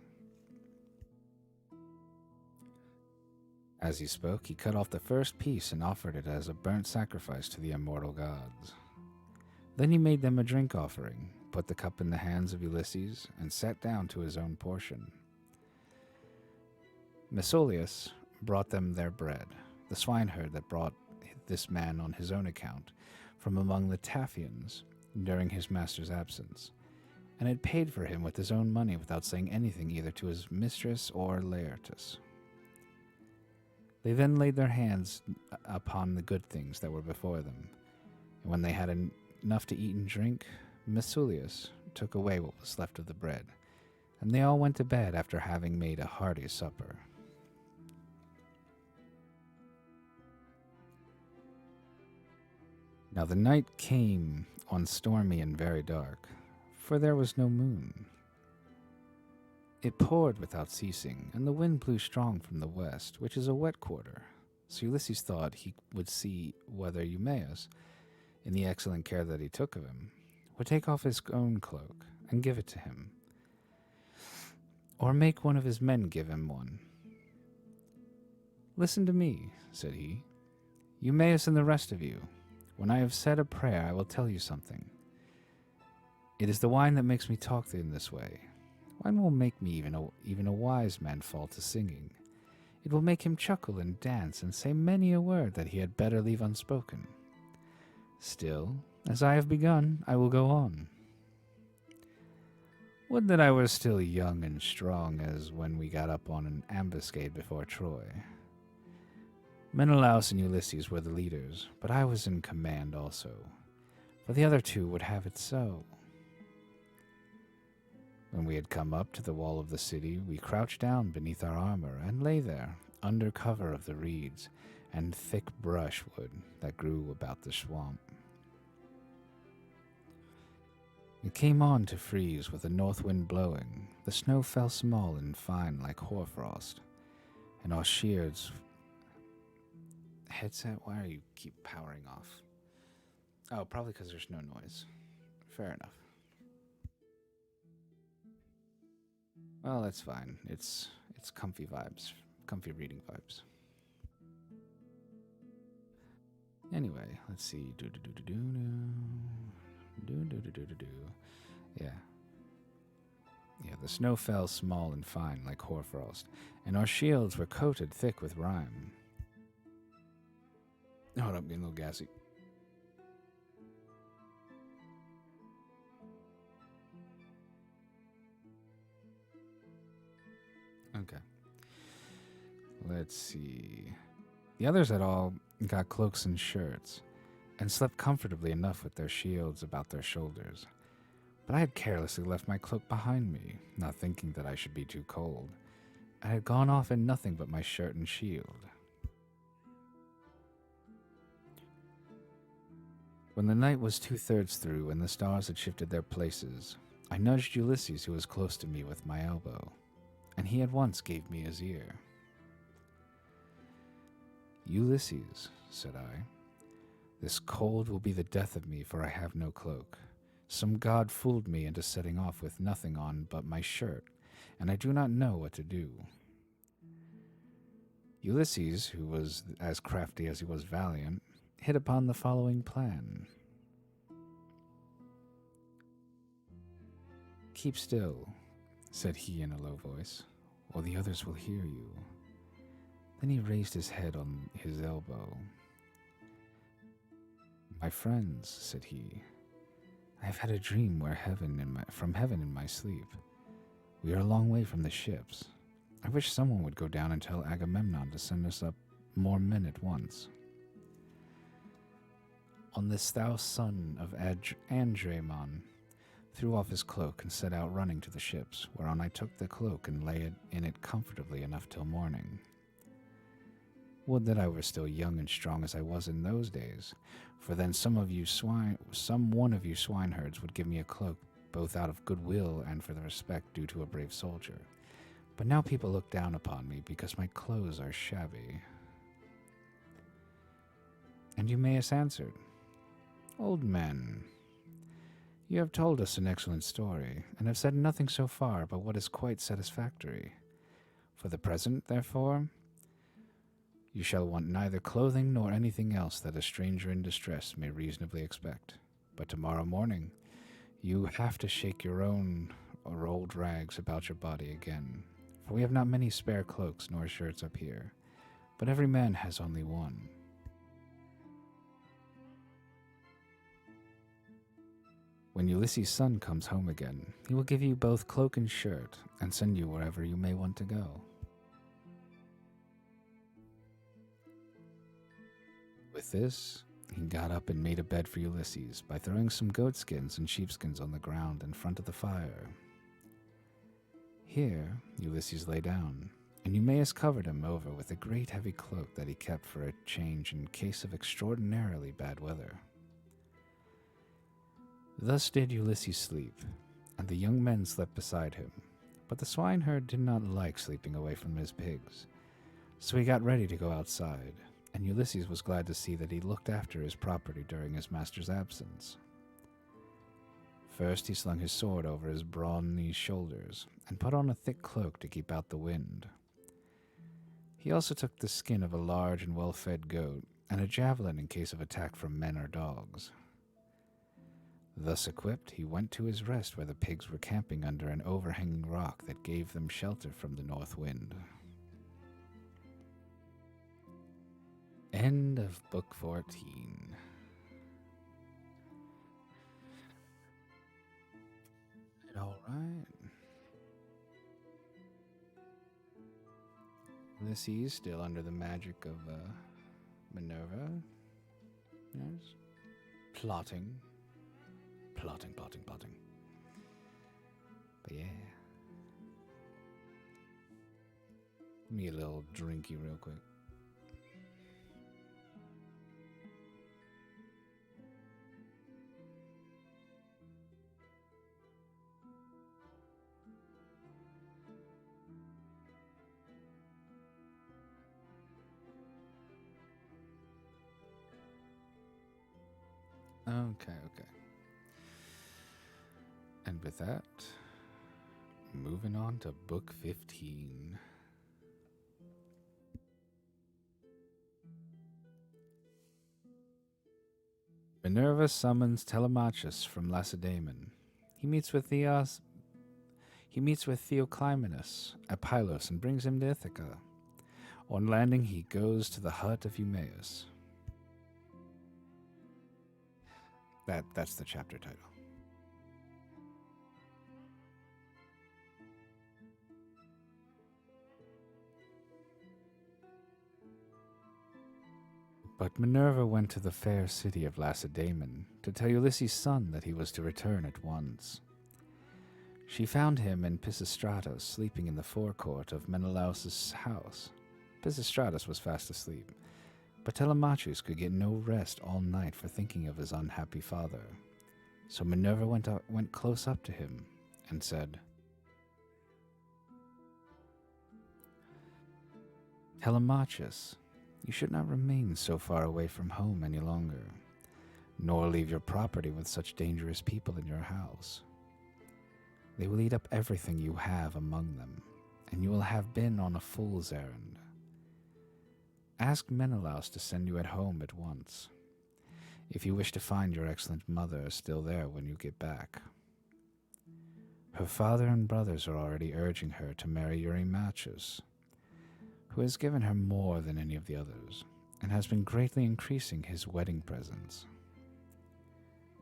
As he spoke, he cut off the first piece and offered it as a burnt sacrifice to the immortal gods. Then he made them a drink offering, put the cup in the hands of Ulysses, and sat down to his own portion. Mesolius brought them their bread, the swineherd that brought this man on his own account from among the Taphians during his master's absence, and had paid for him with his own money without saying anything either to his mistress or Laertes. They then laid their hands upon the good things that were before them, and when they had enough to eat and drink, Mesolius took away what was left of the bread, and they all went to bed after having made a hearty supper. Now the night came on stormy and very dark, for there was no moon. It poured without ceasing, and the wind blew strong from the west, which is a wet quarter. So Ulysses thought he would see whether Eumaeus, in the excellent care that he took of him, would take off his own cloak and give it to him, or make one of his men give him one. "Listen to me," said he, "Eumaeus and the rest of you. When I have said a prayer, I will tell you something. It is the wine that makes me talk in this way. Wine will make me even a wise man fall to singing. It will make him chuckle and dance and say many a word that he had better leave unspoken. Still, as I have begun, I will go on. Would that I were still young and strong as when we got up on an ambuscade before Troy. Menelaus and Ulysses were the leaders, but I was in command also, for the other two would have it so. When we had come up to the wall of the city, we crouched down beneath our armor and lay there, under cover of the reeds and thick brushwood that grew about the swamp. It came on to freeze with the north wind blowing. The snow fell small and fine like hoarfrost, and our shields... Headset, why are you keep powering off? Oh, probably because there's no noise. Fair enough. Well, that's fine. It's comfy vibes. Comfy reading vibes. Anyway, let's see. Yeah. Yeah, the snow fell small and fine like hoarfrost, and our shields were coated thick with rime. Hold up, getting a little gassy. Okay. Let's see. The others had all got cloaks and shirts, and slept comfortably enough with their shields about their shoulders. But I had carelessly left my cloak behind me, not thinking that I should be too cold. I had gone off in nothing but my shirt and shield. When the night was 2/3 through and the stars had shifted their places, I nudged Ulysses, who was close to me, with my elbow, and he at once gave me his ear. "Ulysses," said I, "this cold will be the death of me, for I have no cloak. Some god fooled me into setting off with nothing on but my shirt, and I do not know what to do." Ulysses, who was as crafty as he was valiant, hit upon the following plan. "Keep still," said he in a low voice, "or the others will hear you." Then he raised his head on his elbow. "My friends," said he, "I have had a dream from heaven in my sleep. We are a long way from the ships. I wish someone would go down and tell Agamemnon to send us up more men at once." On this thou son of Andremon threw off his cloak and set out running to the ships, whereon I took the cloak and lay in it comfortably enough till morning. Would that I were still young and strong as I was in those days, for then some one of you swineherds would give me a cloak, both out of goodwill and for the respect due to a brave soldier. But now people look down upon me because my clothes are shabby. And Eumaeus answered, "Old men, you have told us an excellent story, and have said nothing so far but what is quite satisfactory. For the present, therefore, You shall want neither clothing nor anything else that a stranger in distress may reasonably expect. But tomorrow morning, you have to shake your own or old rags about your body again, for we have not many spare cloaks nor shirts up here, but every man has only one. When Ulysses' son comes home again, he will give you both cloak and shirt, and send you wherever you may want to go. With this, he got up and made a bed for Ulysses by throwing some goatskins and sheepskins on the ground in front of the fire. Here, Ulysses lay down, and Eumaeus covered him over with a great heavy cloak that he kept for a change in case of extraordinarily bad weather. Thus did Ulysses sleep, and the young men slept beside him. But the swineherd did not like sleeping away from his pigs, so he got ready to go outside, and Ulysses was glad to see that he looked after his property during his master's absence. First he slung his sword over his brawny shoulders, and put on a thick cloak to keep out the wind. He also took the skin of a large and well-fed goat, and a javelin in case of attack from men or dogs. Thus equipped, he went to his rest where the pigs were camping under an overhanging rock that gave them shelter from the north wind. End of Book 14. Alright. Ulysses still under the magic of Minerva. Yes. Plotting. But yeah. Give me a little drinky real quick. Okay. And with that, moving on to Book 15. Minerva summons Telemachus from Lacedaemon. He meets with Theoclymenus at Pylos and brings him to Ithaca. On landing, he goes to the hut of Eumaeus. That's the chapter title. But Minerva went to the fair city of Lacedaemon to tell Ulysses' son that he was to return at once. She found him and Pisistratus sleeping in the forecourt of Menelaus' house. Pisistratus was fast asleep, but Telemachus could get no rest all night for thinking of his unhappy father. So Minerva went close up to him and said, "Telemachus, you should not remain so far away from home any longer, nor leave your property with such dangerous people in your house. They will eat up everything you have among them, and you will have been on a fool's errand. Ask Menelaus to send you at home at once, if you wish to find your excellent mother still there when you get back. Her father and brothers are already urging her to marry Eurymachus, who has given her more than any of the others, and has been greatly increasing his wedding presents.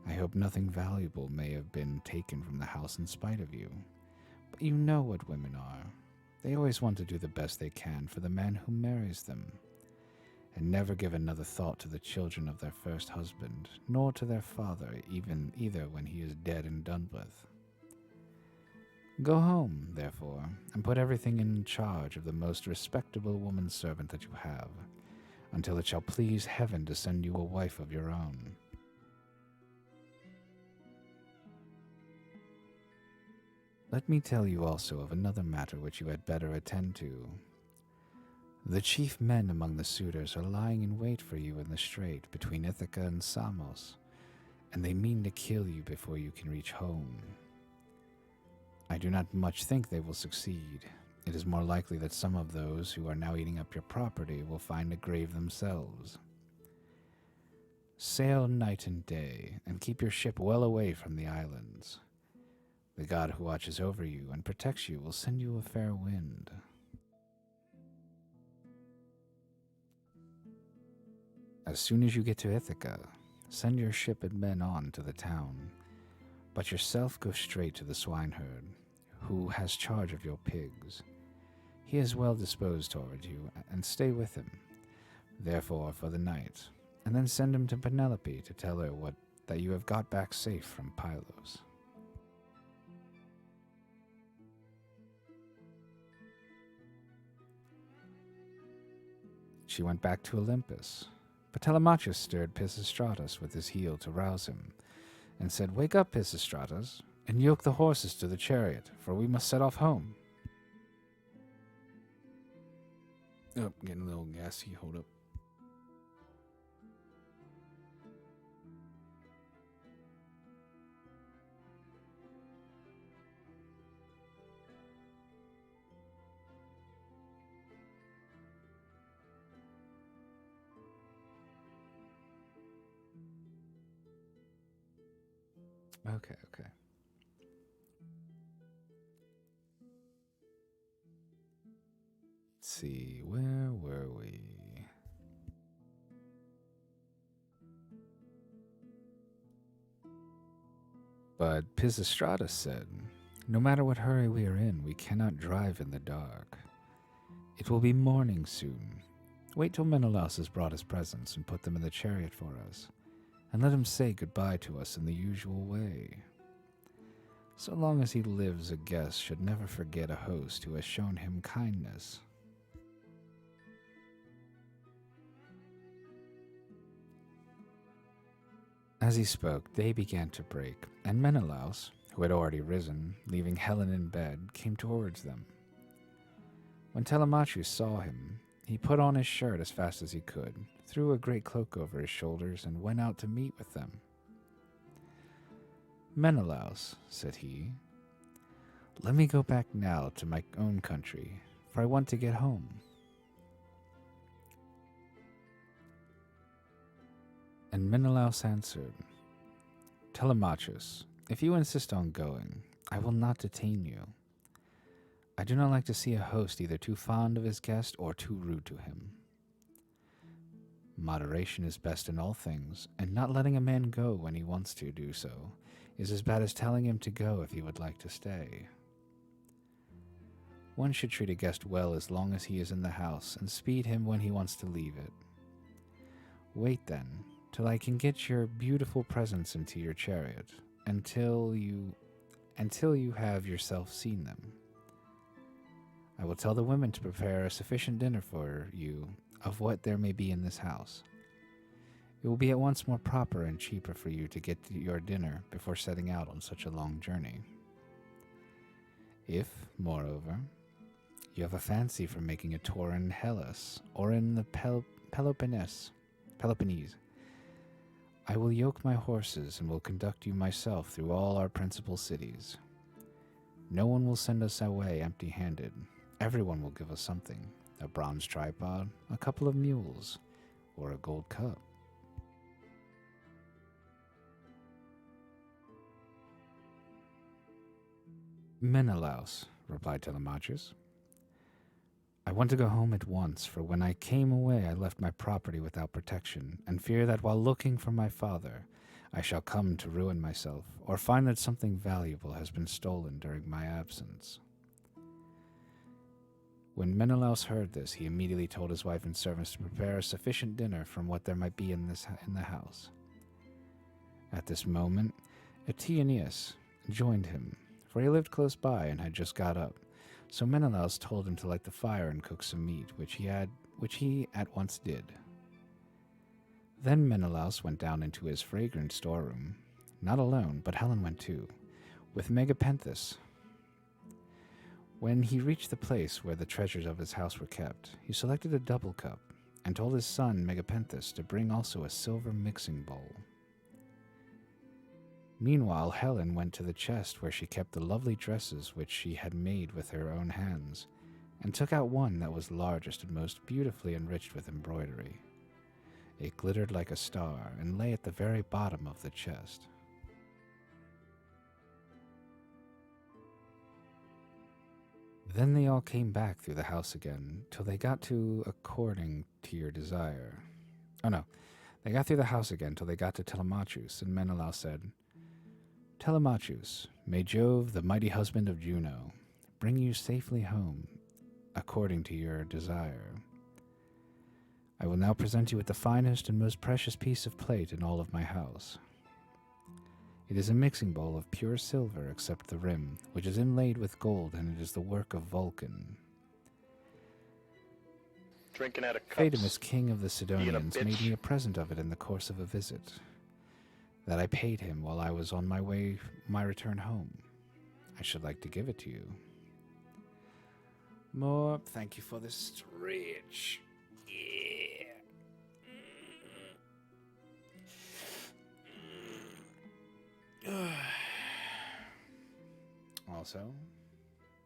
I hope nothing valuable may have been taken from the house in spite of you, but you know what women are. They always want to do the best they can for the man who marries them, and never give another thought to the children of their first husband, nor to their father, either when he is dead and done with. Go home, therefore, and put everything in charge of the most respectable woman servant that you have, until it shall please heaven to send you a wife of your own." Let me tell you also of another matter which you had better attend to. The chief men among the suitors are lying in wait for you in the strait between Ithaca and Samos, and they mean to kill you before you can reach home. I do not much think they will succeed, It is more likely that some of those who are now eating up your property will find a grave themselves. Sail night and day, and keep your ship well away from the islands. The god who watches over you and protects you will send you a fair wind. As soon as you get to Ithaca, send your ship and men on to the town, but yourself go straight to the swineherd, who has charge of your pigs. He is well disposed toward you, and stay with him, therefore, for the night, and then send him to Penelope to tell her that you have got back safe from Pylos. She went back to Olympus, but Telemachus stirred Pisistratus with his heel to rouse him, and said, "Wake up, Pisistratus, and yoke the horses to the chariot, for we must set off home." Oh, getting a little gassy, hold up. Okay. Let's see, where were we? But Pisistratus said, "No matter what hurry we are in, we cannot drive in the dark. It will be morning soon. Wait till Menelaus has brought his presents and put them in the chariot for us, and let him say goodbye to us in the usual way. So long as he lives, a guest should never forget a host who has shown him kindness." As he spoke, day began to break, and Menelaus, who had already risen, leaving Helen in bed, came towards them. When Telemachus saw him, he put on his shirt as fast as he could, threw a great cloak over his shoulders, and went out to meet with them. "Menelaus," said he, "let me go back now to my own country, for I want to get home." And Menelaus answered, "Telemachus, if you insist on going, I will not detain you. I do not like to see a host either too fond of his guest or too rude to him. Moderation is best in all things, and not letting a man go when he wants to do so is as bad as telling him to go if he would like to stay. One should treat a guest well as long as he is in the house, and speed him when he wants to leave it. Wait, then, till I can get your beautiful presents into your chariot, until you have yourself seen them. I will tell the women to prepare a sufficient dinner for you of what there may be in this house. It will be at once more proper and cheaper for you to get your dinner before setting out on such a long journey. If, moreover, you have a fancy for making a tour in Hellas or in the Peloponnese, I will yoke my horses and will conduct you myself through all our principal cities. No one will send us away empty-handed. Everyone will give us something, a bronze tripod, a couple of mules, or a gold cup." "Menelaus," replied Telemachus, "I want to go home at once, for when I came away I left my property without protection, and fear that while looking for my father I shall come to ruin myself, or find that something valuable has been stolen during my absence." When Menelaus heard this, he immediately told his wife and servants to prepare a sufficient dinner from what there might be in the house. At this moment, Eteoneus joined him, for he lived close by and had just got up. So Menelaus told him to light the fire and cook some meat, which he at once did. Then Menelaus went down into his fragrant storeroom, not alone, but Helen went too, with Megapenthus. When he reached the place where the treasures of his house were kept, he selected a double cup, and told his son Megapenthus to bring also a silver mixing bowl. Meanwhile, Helen went to the chest where she kept the lovely dresses which she had made with her own hands, and took out one that was largest and most beautifully enriched with embroidery. It glittered like a star and lay at the very bottom of the chest. Then they all came back through the house again, till they got to according to your desire. Oh no, they got through the house again till they got to Telemachus, and Menelaus said, Telemachus, may Jove, the mighty husband of Juno, bring you safely home, according to your desire. I will now present you with the finest and most precious piece of plate in all of my house. It is a mixing bowl of pure silver except the rim, which is inlaid with gold, and it is the work of Vulcan. Drinking out of cups. Phaedamus, king of the Sidonians, made me a present of it in the course of a visit that I paid him while I was on my return home. I should like to give it to you. More, thank you for the stretch. Yeah. Also,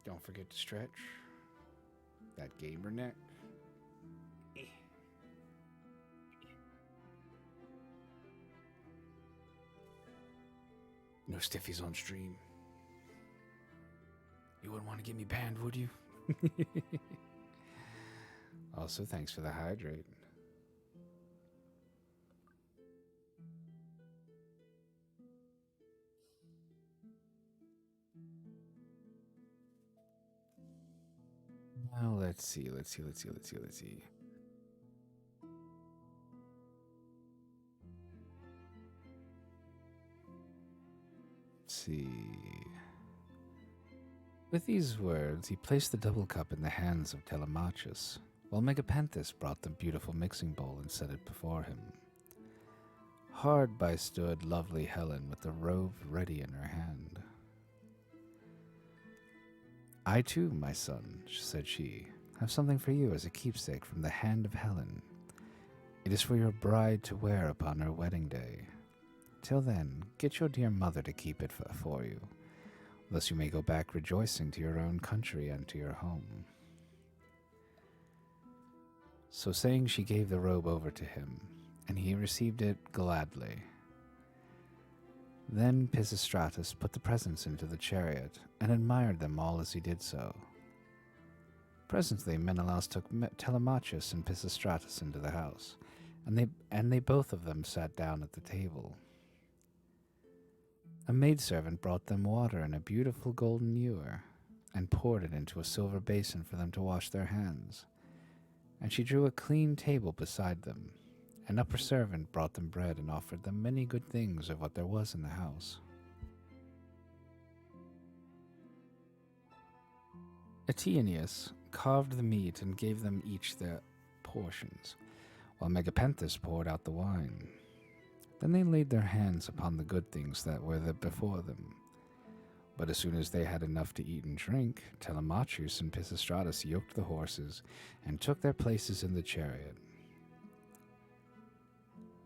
don't forget to stretch that gamer neck. No stiffies on stream. You wouldn't want to get me banned, would you? Also, thanks for the hydrate. Well, let's see. Let's see. With these words, he placed the double cup in the hands of Telemachus, while Megapenthus brought the beautiful mixing bowl and set it before him. Hard by stood lovely Helen with the robe ready in her hand. I too, my son, said she, have something for you as a keepsake from the hand of Helen. It is for your bride to wear upon her wedding day. Till then, get your dear mother to keep it for you. Thus you may go back rejoicing to your own country and to your home. So saying, she gave the robe over to him, and he received it gladly. Then Pisistratus put the presents into the chariot, and admired them all as he did so. Presently Menelaus took Telemachus and Pisistratus into the house, and they both of them sat down at the table. A maidservant brought them water in a beautiful golden ewer, and poured it into a silver basin for them to wash their hands. And she drew a clean table beside them. An upper servant brought them bread and offered them many good things of what there was in the house. Eteoneus carved the meat and gave them each their portions, while Megapenthus poured out the wine. Then they laid their hands upon the good things that were before them. But as soon as they had enough to eat and drink, Telemachus and Pisistratus yoked the horses and took their places in the chariot.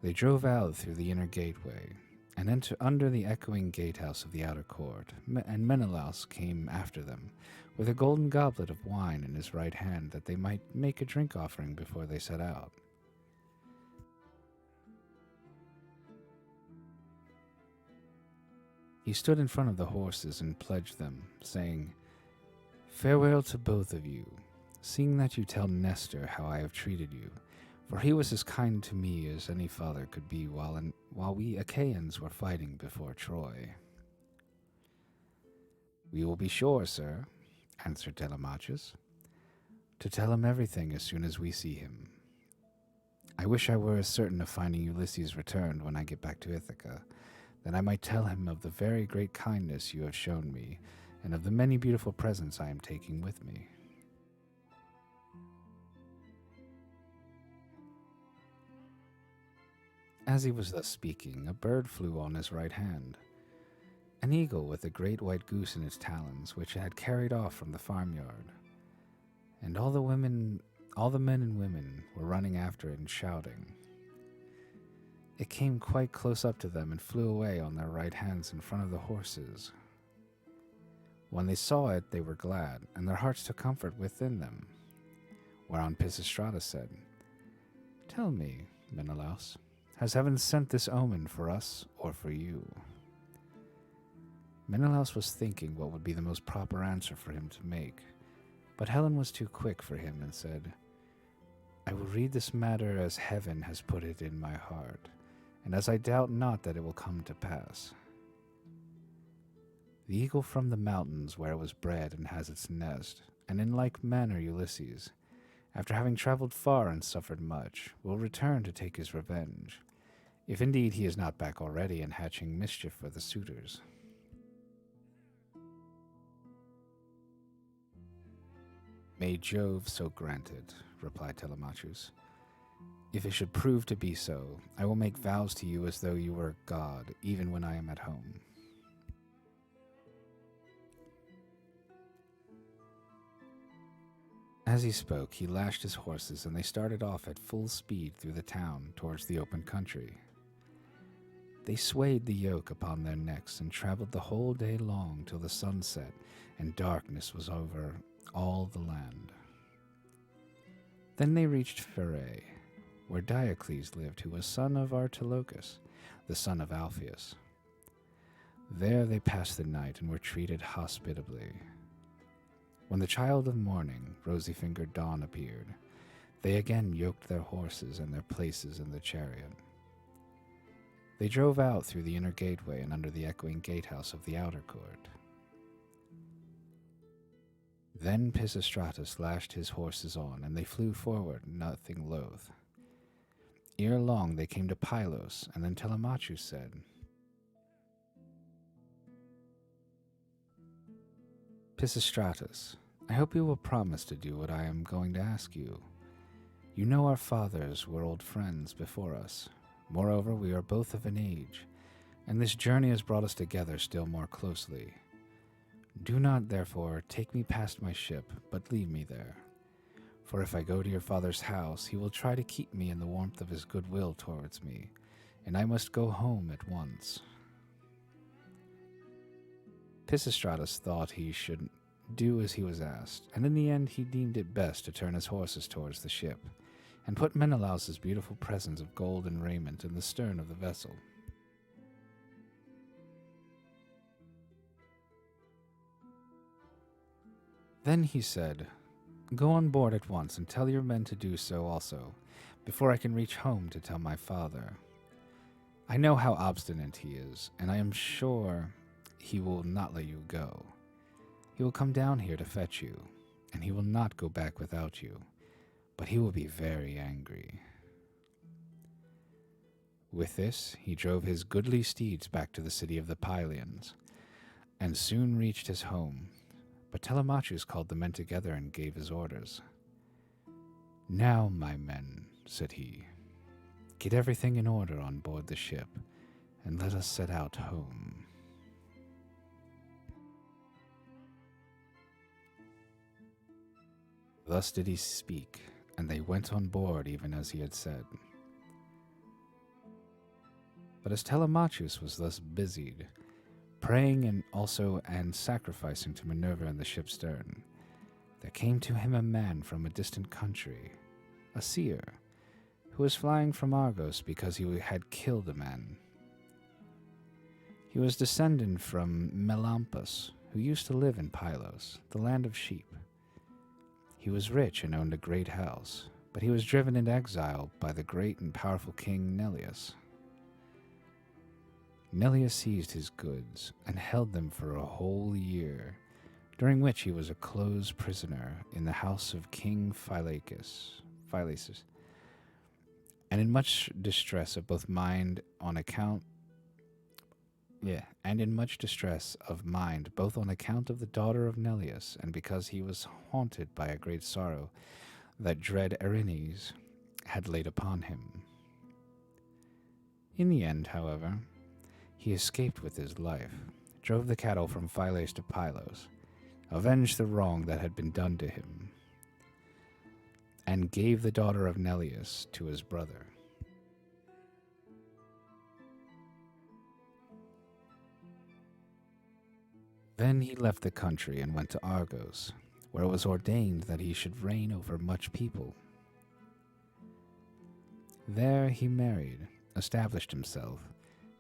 They drove out through the inner gateway and entered under the echoing gatehouse of the outer court, and Menelaus came after them with a golden goblet of wine in his right hand, that they might make a drink offering before they set out. He stood in front of the horses and pledged them, saying, Farewell to both of you, seeing that you tell Nestor how I have treated you, for he was as kind to me as any father could be while we Achaeans were fighting before Troy. We will be sure, sir, answered Telemachus, to tell him everything as soon as we see him. I wish I were as certain of finding Ulysses returned when I get back to Ithaca, that I might tell him of the very great kindness you have shown me, and of the many beautiful presents I am taking with me. As he was thus speaking, a bird flew on his right hand, an eagle with a great white goose in its talons, which it had carried off from the farmyard. And all the men and women were running after it and shouting. It came quite close up to them and flew away on their right hands in front of the horses. When they saw it, they were glad, and their hearts took comfort within them. Whereon Pisistratus said, "Tell me, Menelaus, has heaven sent this omen for us or for you?" Menelaus was thinking what would be the most proper answer for him to make, but Helen was too quick for him and said, "I will read this matter as heaven has put it in my heart, and as I doubt not that it will come to pass. The eagle from the mountains where it was bred and has its nest, and in like manner Ulysses, after having traveled far and suffered much, will return to take his revenge, if indeed he is not back already and hatching mischief for the suitors." "May Jove so grant it," replied Telemachus. "If it should prove to be so, I will make vows to you as though you were a god, even when I am at home." As he spoke, he lashed his horses, and they started off at full speed through the town towards the open country. They swayed the yoke upon their necks and traveled the whole day long till the sun set and darkness was over all the land. Then they reached Pherae, where Diocles lived, who was son of Artilochus, the son of Alpheus. There they passed the night and were treated hospitably. When the child of morning, rosy-fingered Dawn, appeared, they again yoked their horses and their places in the chariot. They drove out through the inner gateway and under the echoing gatehouse of the outer court. Then Pisistratus lashed his horses on, and they flew forward, nothing loath. Ere long they came to Pylos, and then Telemachus said, "Pisistratus, I hope you will promise to do what I am going to ask you. You know our fathers were old friends before us. Moreover, we are both of an age, and this journey has brought us together still more closely. Do not, therefore, take me past my ship, but leave me there. For if I go to your father's house, he will try to keep me in the warmth of his goodwill towards me, and I must go home at once." Pisistratus thought he should do as he was asked, and in the end he deemed it best to turn his horses towards the ship, and put Menelaus's beautiful presents of gold and raiment in the stern of the vessel. Then he said, "Go on board at once and tell your men to do so also, before I can reach home to tell my father. I know how obstinate he is, and I am sure he will not let you go. He will come down here to fetch you, and he will not go back without you, but he will be very angry." With this, he drove his goodly steeds back to the city of the Pylians, and soon reached his home. But Telemachus called the men together and gave his orders. "Now, my men," said he, "get everything in order on board the ship, and let us set out home." Thus did he speak, and they went on board even as he had said. But as Telemachus was thus busied, praying and sacrificing to Minerva in the ship's stern, there came to him a man from a distant country, a seer, who was flying from Argos because he had killed a man. He was descended from Melampus, who used to live in Pylos, the land of sheep. He was rich and owned a great house, but he was driven into exile by the great and powerful king Neleus. Neleus seized his goods and held them for a whole year, during which he was a close prisoner in the house of King Phylaces, and in much distress of both mind on account both on account of the daughter of Neleus, and because he was haunted by a great sorrow that dread Erinnys had laid upon him. In the end, however, he escaped with his life, drove the cattle from Phylace to Pylos, avenged the wrong that had been done to him, and gave the daughter of Neleus to his brother. Then he left the country and went to Argos, where it was ordained that he should reign over much people. There he married, established himself,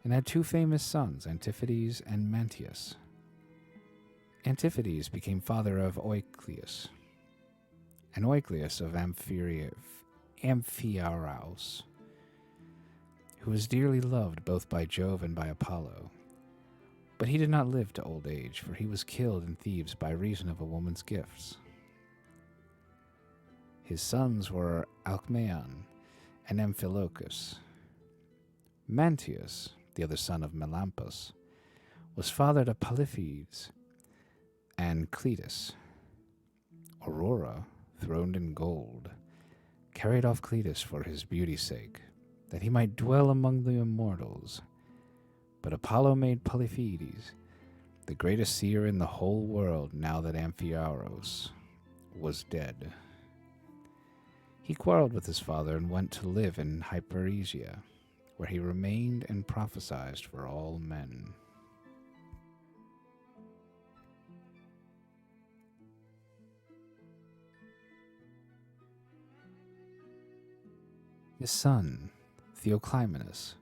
and had two famous sons, Antiphates and Mantius. Antiphates became father of Oicleus, and Oicleus of Amphiaraus, who was dearly loved both by Jove and by Apollo. But he did not live to old age, for he was killed in Thebes by reason of a woman's gifts. His sons were Alcmaeon and Amphilochus. Mantius, the other son of Melampus, was father to Polyphetes and Cletus. Aurora, throned in gold, carried off Cletus for his beauty's sake, that he might dwell among the immortals. But Apollo made Polyphetes the greatest seer in the whole world now that Amphiaraus was dead. He quarreled with his father and went to live in Hyperesia, where he remained and prophesied for all men. His son, Theoclymenus,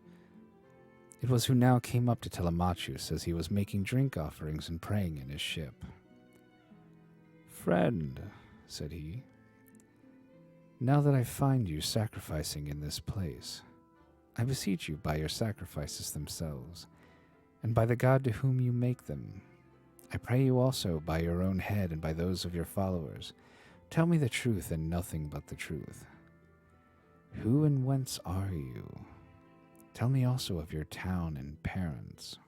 it was who now came up to Telemachus as he was making drink offerings and praying in his ship. "Friend," said he, "now that I find you sacrificing in this place, I beseech you by your sacrifices themselves, and by the God to whom you make them, I pray you also by your own head and by those of your followers, tell me the truth and nothing but the truth. Who and whence are you? Tell me also of your town and parents."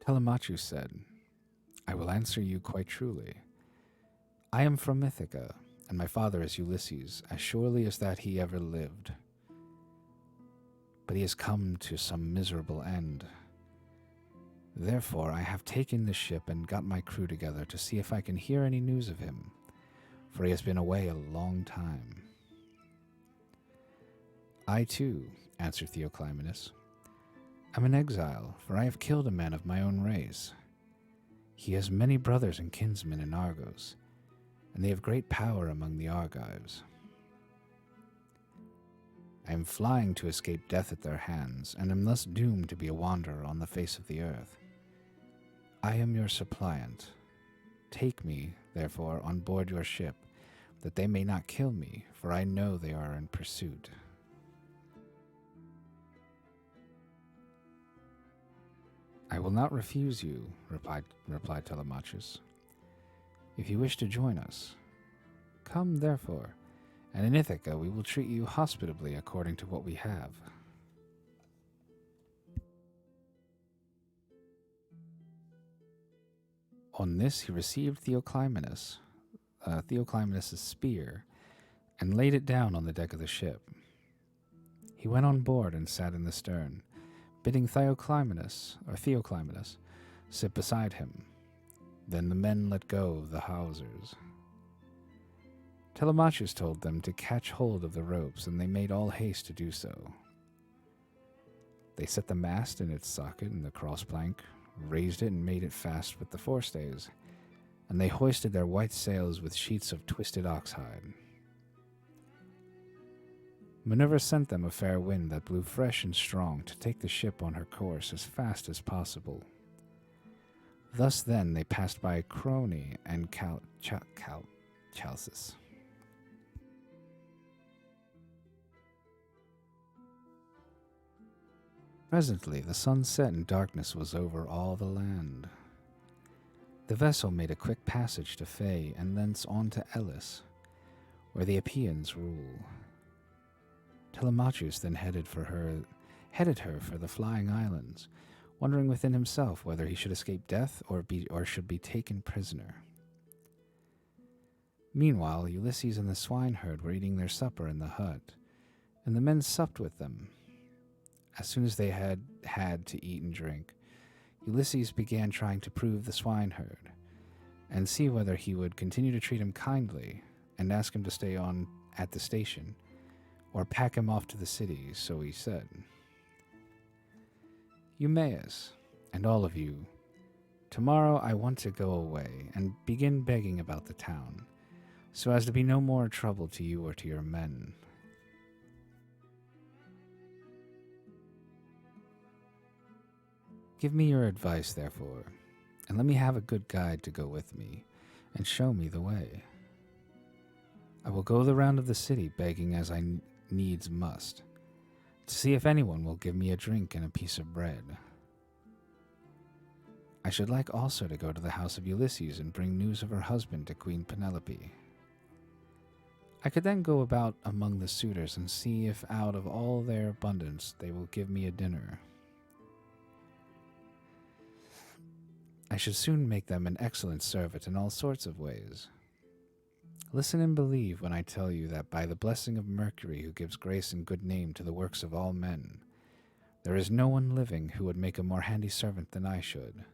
Telemachus said, "I will answer you quite truly. I am from Ithaca, and my father is Ulysses, as surely as that he ever lived. But he has come to some miserable end. Therefore I have taken the ship and got my crew together to see if I can hear any news of him, for he has been away a long time." "I too," answered Theoclymenus, "am an exile, for I have killed a man of my own race. He has many brothers and kinsmen in Argos, and they have great power among the Argives. I am flying to escape death at their hands, and am thus doomed to be a wanderer on the face of the earth. I am your suppliant. Take me, therefore, on board your ship, that they may not kill me, for I know they are in pursuit." "I will not refuse you," replied Telemachus. "If you wish to join us, come therefore, and in Ithaca we will treat you hospitably according to what we have." On this he received Theoclymenus' spear, and laid it down on the deck of the ship. He went on board and sat in the stern, bidding Theoclymenus sit beside him. Then the men let go of the hawsers. Telemachus told them to catch hold of the ropes, and they made all haste to do so. They set the mast in its socket in the cross-plank, raised it and made it fast with the forestays, and they hoisted their white sails with sheets of twisted oxhide. Minerva sent them a fair wind that blew fresh and strong to take the ship on her course as fast as possible. Thus then they passed by Crone and Chalcis. Presently the sun set and darkness was over all the land. The vessel made a quick passage to Phae and thence on to Illis, where the Epeans rule. Telemachus then headed her for the flying islands, wondering within himself whether he should escape death or should be taken prisoner. Meanwhile, Ulysses and the swineherd were eating their supper in the hut, and the men supped with them. As soon as they had had to eat and drink, Ulysses began trying to prove the swineherd, and see whether he would continue to treat him kindly, and ask him to stay on at the station, or pack him off to the city, so he said. Eumaeus, and all of you, tomorrow I want to go away and begin begging about the town, so as to be no more trouble to you or to your men. Give me your advice, therefore, and let me have a good guide to go with me, and show me the way. I will go the round of the city begging as I needs must, to see if anyone will give me a drink and a piece of bread. I should like also to go to the house of Ulysses and bring news of her husband to Queen Penelope. I could then go about among the suitors and see if out of all their abundance they will give me a dinner. I should soon make them an excellent servant in all sorts of ways. Listen and believe when I tell you that by the blessing of Mercury, who gives grace and good name to the works of all men, there is no one living who would make a more handy servant than I should.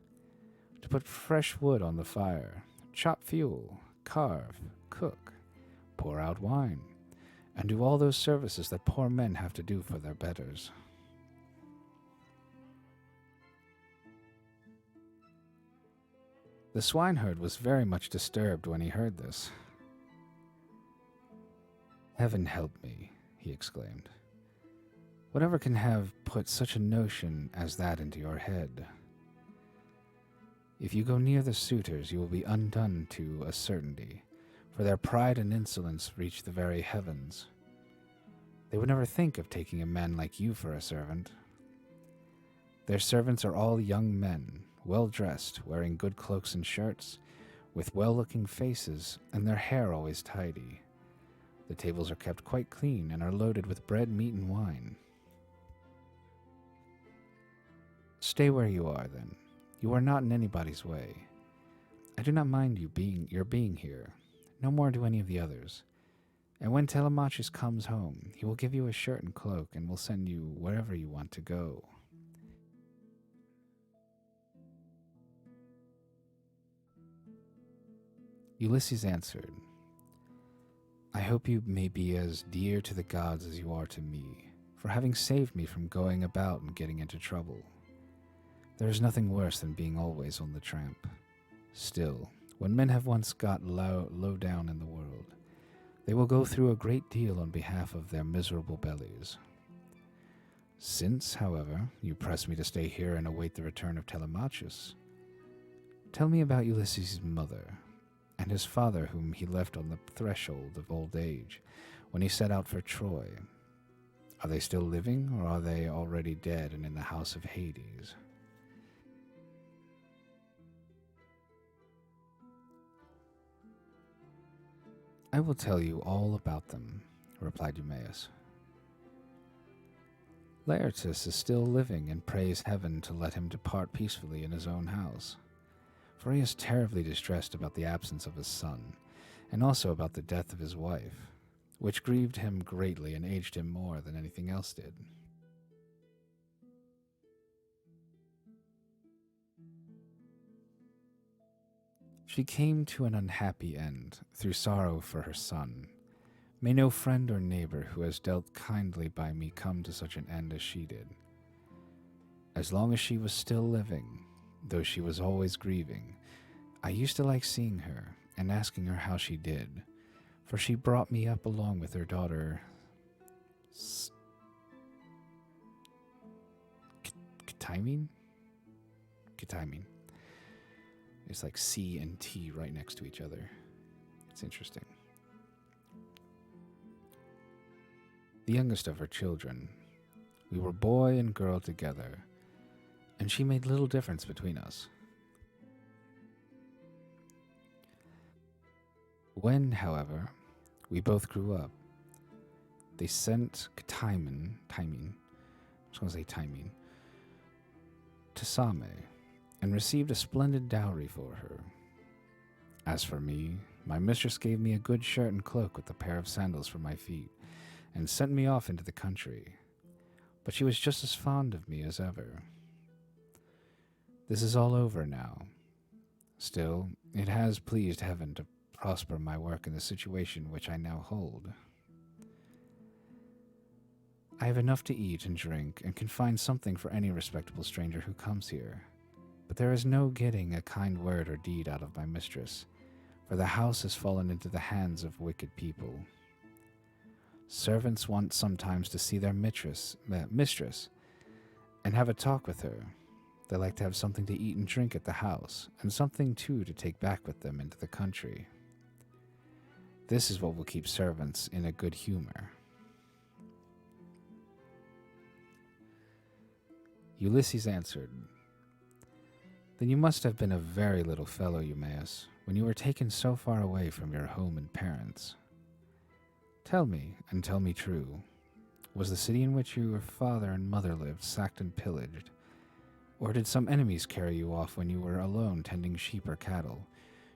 To put fresh wood on the fire, chop fuel, carve, cook, pour out wine, and do all those services that poor men have to do for their betters. The swineherd was very much disturbed when he heard this. Heaven help me, he exclaimed. Whatever can have put such a notion as that into your head? If you go near the suitors, you will be undone to a certainty, for their pride and insolence reach the very heavens. They would never think of taking a man like you for a servant. Their servants are all young men, well-dressed, wearing good cloaks and shirts, with well-looking faces, and their hair always tidy. The tables are kept quite clean and are loaded with bread, meat, and wine. Stay where you are, then. You are not in anybody's way. I do not mind your being here. No more do any of the others. And when Telemachus comes home, he will give you a shirt and cloak and will send you wherever you want to go. Ulysses answered, I hope you may be as dear to the gods as you are to me, for having saved me from going about and getting into trouble. There is nothing worse than being always on the tramp. Still, when men have once got low down in the world, they will go through a great deal on behalf of their miserable bellies. Since, however, you press me to stay here and await the return of Telemachus, tell me about Ulysses' mother, and his father whom he left on the threshold of old age when he set out for Troy. Are they still living, or are they already dead and in the house of Hades? I will tell you all about them, replied Eumaeus. Laertes is still living and prays heaven to let him depart peacefully in his own house, for he is terribly distressed about the absence of his son, and also about the death of his wife, which grieved him greatly and aged him more than anything else did. She came to an unhappy end through sorrow for her son. May no friend or neighbor who has dealt kindly by me come to such an end as she did. As long as she was still living, though she was always grieving, I used to like seeing her and asking her how she did, for she brought me up along with her daughter Ctymene? Ctymene. It's like C and T right next to each other. It's interesting. The youngest of her children. We were boy and girl together, and she made little difference between us. When, however, we both grew up, they sent Ctymene, to Same, and received a splendid dowry for her. As for me, my mistress gave me a good shirt and cloak with a pair of sandals for my feet, and sent me off into the country, but she was just as fond of me as ever. This is all over now. Still, it has pleased heaven to prosper my work in the situation which I now hold. I have enough to eat and drink, and can find something for any respectable stranger who comes here. But there is no getting a kind word or deed out of my mistress, for the house has fallen into the hands of wicked people. Servants want sometimes to see their mistress, and have a talk with her. They like to have something to eat and drink at the house, and something too to take back with them into the country. This is what will keep servants in a good humor. Ulysses answered, Then you must have been a very little fellow, Eumaeus, when you were taken so far away from your home and parents. Tell me, and tell me true, was the city in which your father and mother lived sacked and pillaged, or did some enemies carry you off when you were alone tending sheep or cattle,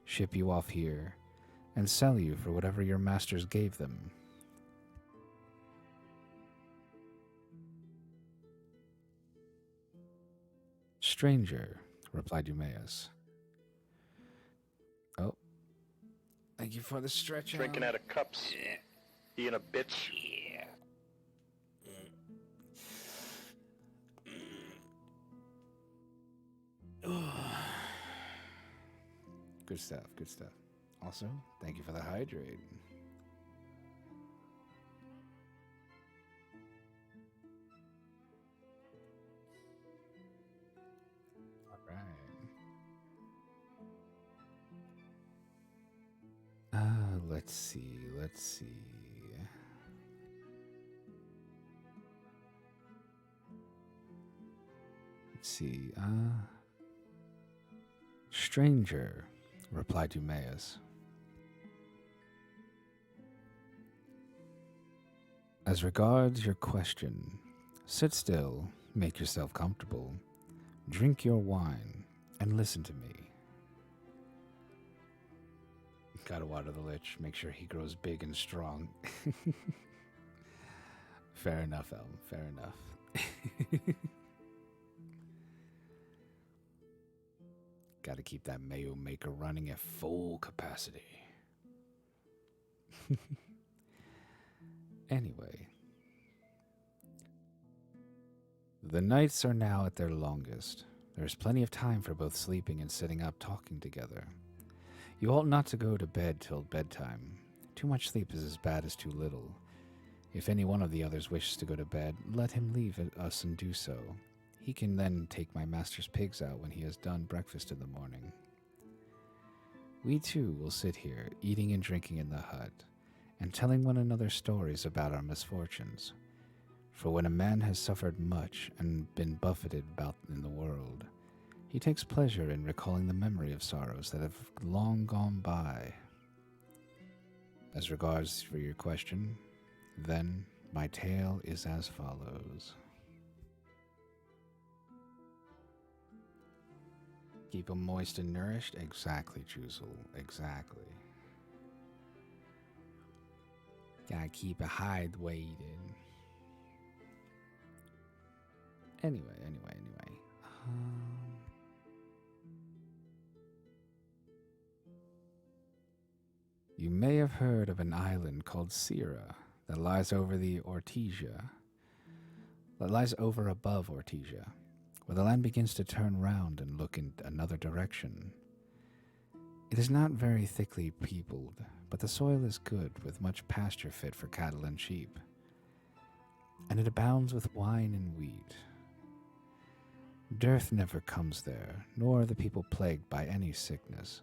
ship you off here, and sell you for whatever your masters gave them? Stranger, replied Eumaeus. Oh, thank you for the stretch. Drinking out of cups. Being a bitch. Good stuff, good stuff. Also, thank you for the hydrate. All right. Let's see. Let's see. Stranger, replied Eumaeus. As regards your question, sit still, make yourself comfortable, drink your wine, and listen to me. Gotta water the lich, make sure he grows big and strong. Fair enough, Elm, fair enough. Gotta keep that mayo maker running at full capacity. Anyway, the nights are now at their longest. There is plenty of time for both sleeping and sitting up talking together. You ought not to go to bed till bedtime. Too much sleep is as bad as too little. If any one of the others wishes to go to bed, let him leave us and do so. He can then take my master's pigs out when he has done breakfast in the morning. We too will sit here, eating and drinking in the hut, and telling one another stories about our misfortunes. For when a man has suffered much and been buffeted about in the world, he takes pleasure in recalling the memory of sorrows that have long gone by. As regards for your question, then my tale is as follows. Keep 'em moist and nourished? Exactly, Juizel, exactly. Gotta keep it hydrated. Anyway. You may have heard of an island called Sira that lies over above Ortesia, where the land begins to turn round and look in another direction. It is not very thickly peopled, but the soil is good, with much pasture fit for cattle and sheep, and it abounds with wine and wheat. Dearth never comes there, nor are the people plagued by any sickness.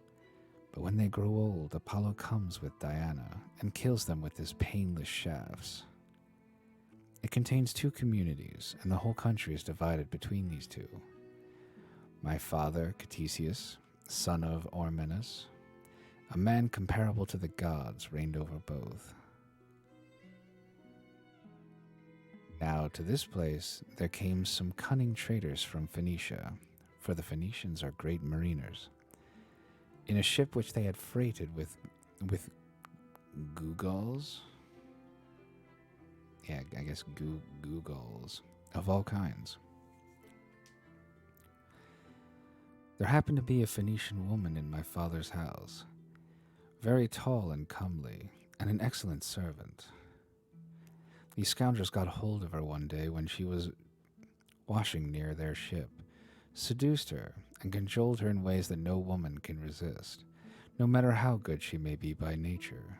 But when they grow old, Apollo comes with Diana and kills them with his painless shafts. It contains 2 communities, and the whole country is divided between these 2. My father, Ctesias, son of Ormenus, a man comparable to the gods, reigned over both. Now to this place there came some cunning traders from Phoenicia, for the Phoenicians are great mariners, in a ship which they had freighted with gewgaws? Yeah, I guess gewgaws of all kinds. There happened to be a Phoenician woman in my father's house, very tall and comely, and an excellent servant. These scoundrels got hold of her one day when she was washing near their ship, seduced her, and cajoled her in ways that no woman can resist, no matter how good she may be by nature.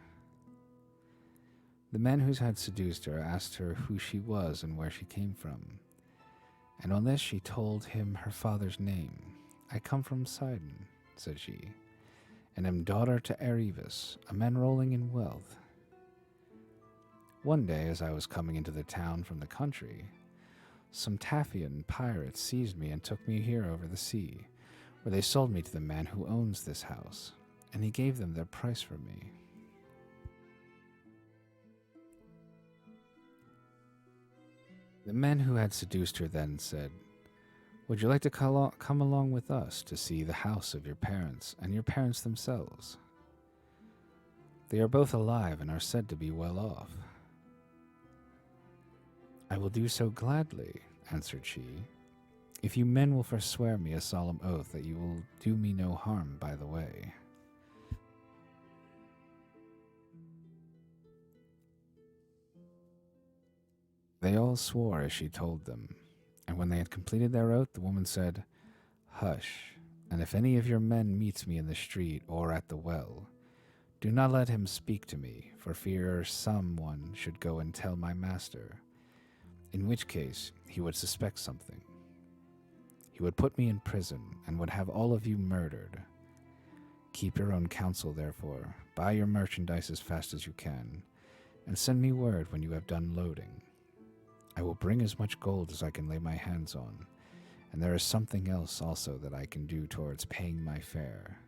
The man who had seduced her asked her who she was and where she came from, and on this she told him her father's name. "I come from Sidon," said she, "and am daughter to Erebus, a man rolling in wealth. One day, as I was coming into the town from the country, some Taphian pirates seized me and took me here over the sea, where they sold me to the man who owns this house, and he gave them their price for me. The man who had seduced her then said, 'Would you like to come along with us to see the house of your parents and your parents themselves? They are both alive and are said to be well off.' 'I will do so gladly,' answered she, 'if you men will first swear me a solemn oath that you will do me no harm by the way.' They all swore as she told them, and when they had completed their oath, the woman said, 'Hush, and if any of your men meets me in the street or at the well, do not let him speak to me, for fear someone should go and tell my master, in which case he would suspect something. He would put me in prison and would have all of you murdered. Keep your own counsel, therefore, buy your merchandise as fast as you can, and send me word when you have done loading. I will bring as much gold as I can lay my hands on, and there is something else also that I can do towards paying my fare.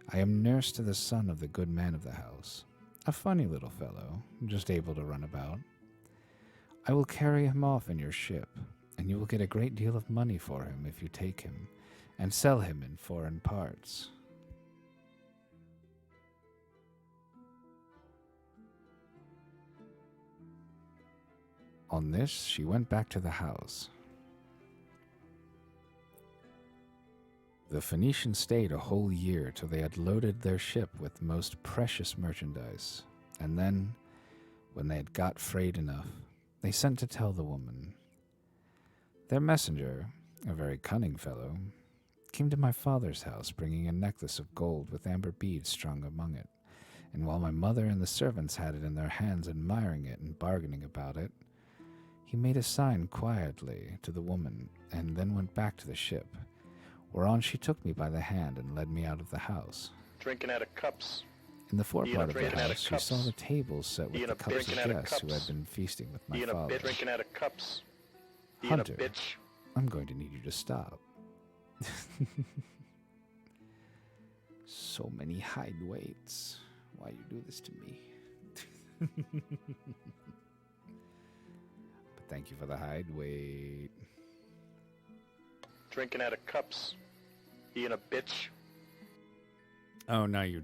I am nurse to the son of the good man of the house, a funny little fellow, just able to run about. I will carry him off in your ship, and you will get a great deal of money for him if you take him, and sell him in foreign parts.' On this, she went back to the house. The Phoenicians stayed a whole year till they had loaded their ship with most precious merchandise, and then, when they had got freight enough, they sent to tell the woman. Their messenger, a very cunning fellow, came to my father's house bringing a necklace of gold with amber beads strung among it, and while my mother and the servants had it in their hands admiring it and bargaining about it, he made a sign quietly to the woman and then went back to the ship, whereon she took me by the hand and led me out of the house. Drinking out of cups. In the forepart of the house, she saw the tables set with the cups of guests who had been feasting with my father. Drinking out of cups. Hunter, I'm going to need you to stop. So many hide weights. Why you do this to me? But thank you for the hide weight. Drinking out of cups. Being a bitch. Oh, not you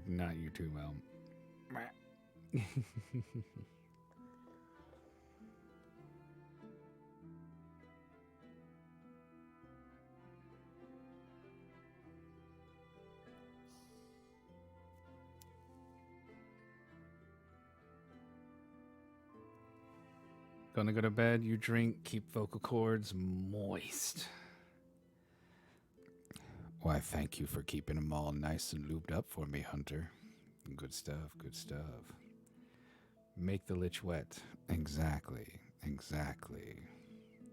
too, Mel. Gonna go to bed, you drink, keep vocal cords moist. Why, thank you for keeping them all nice and lubed up for me, Hunter. Good stuff, good stuff. Make the lich wet. Exactly.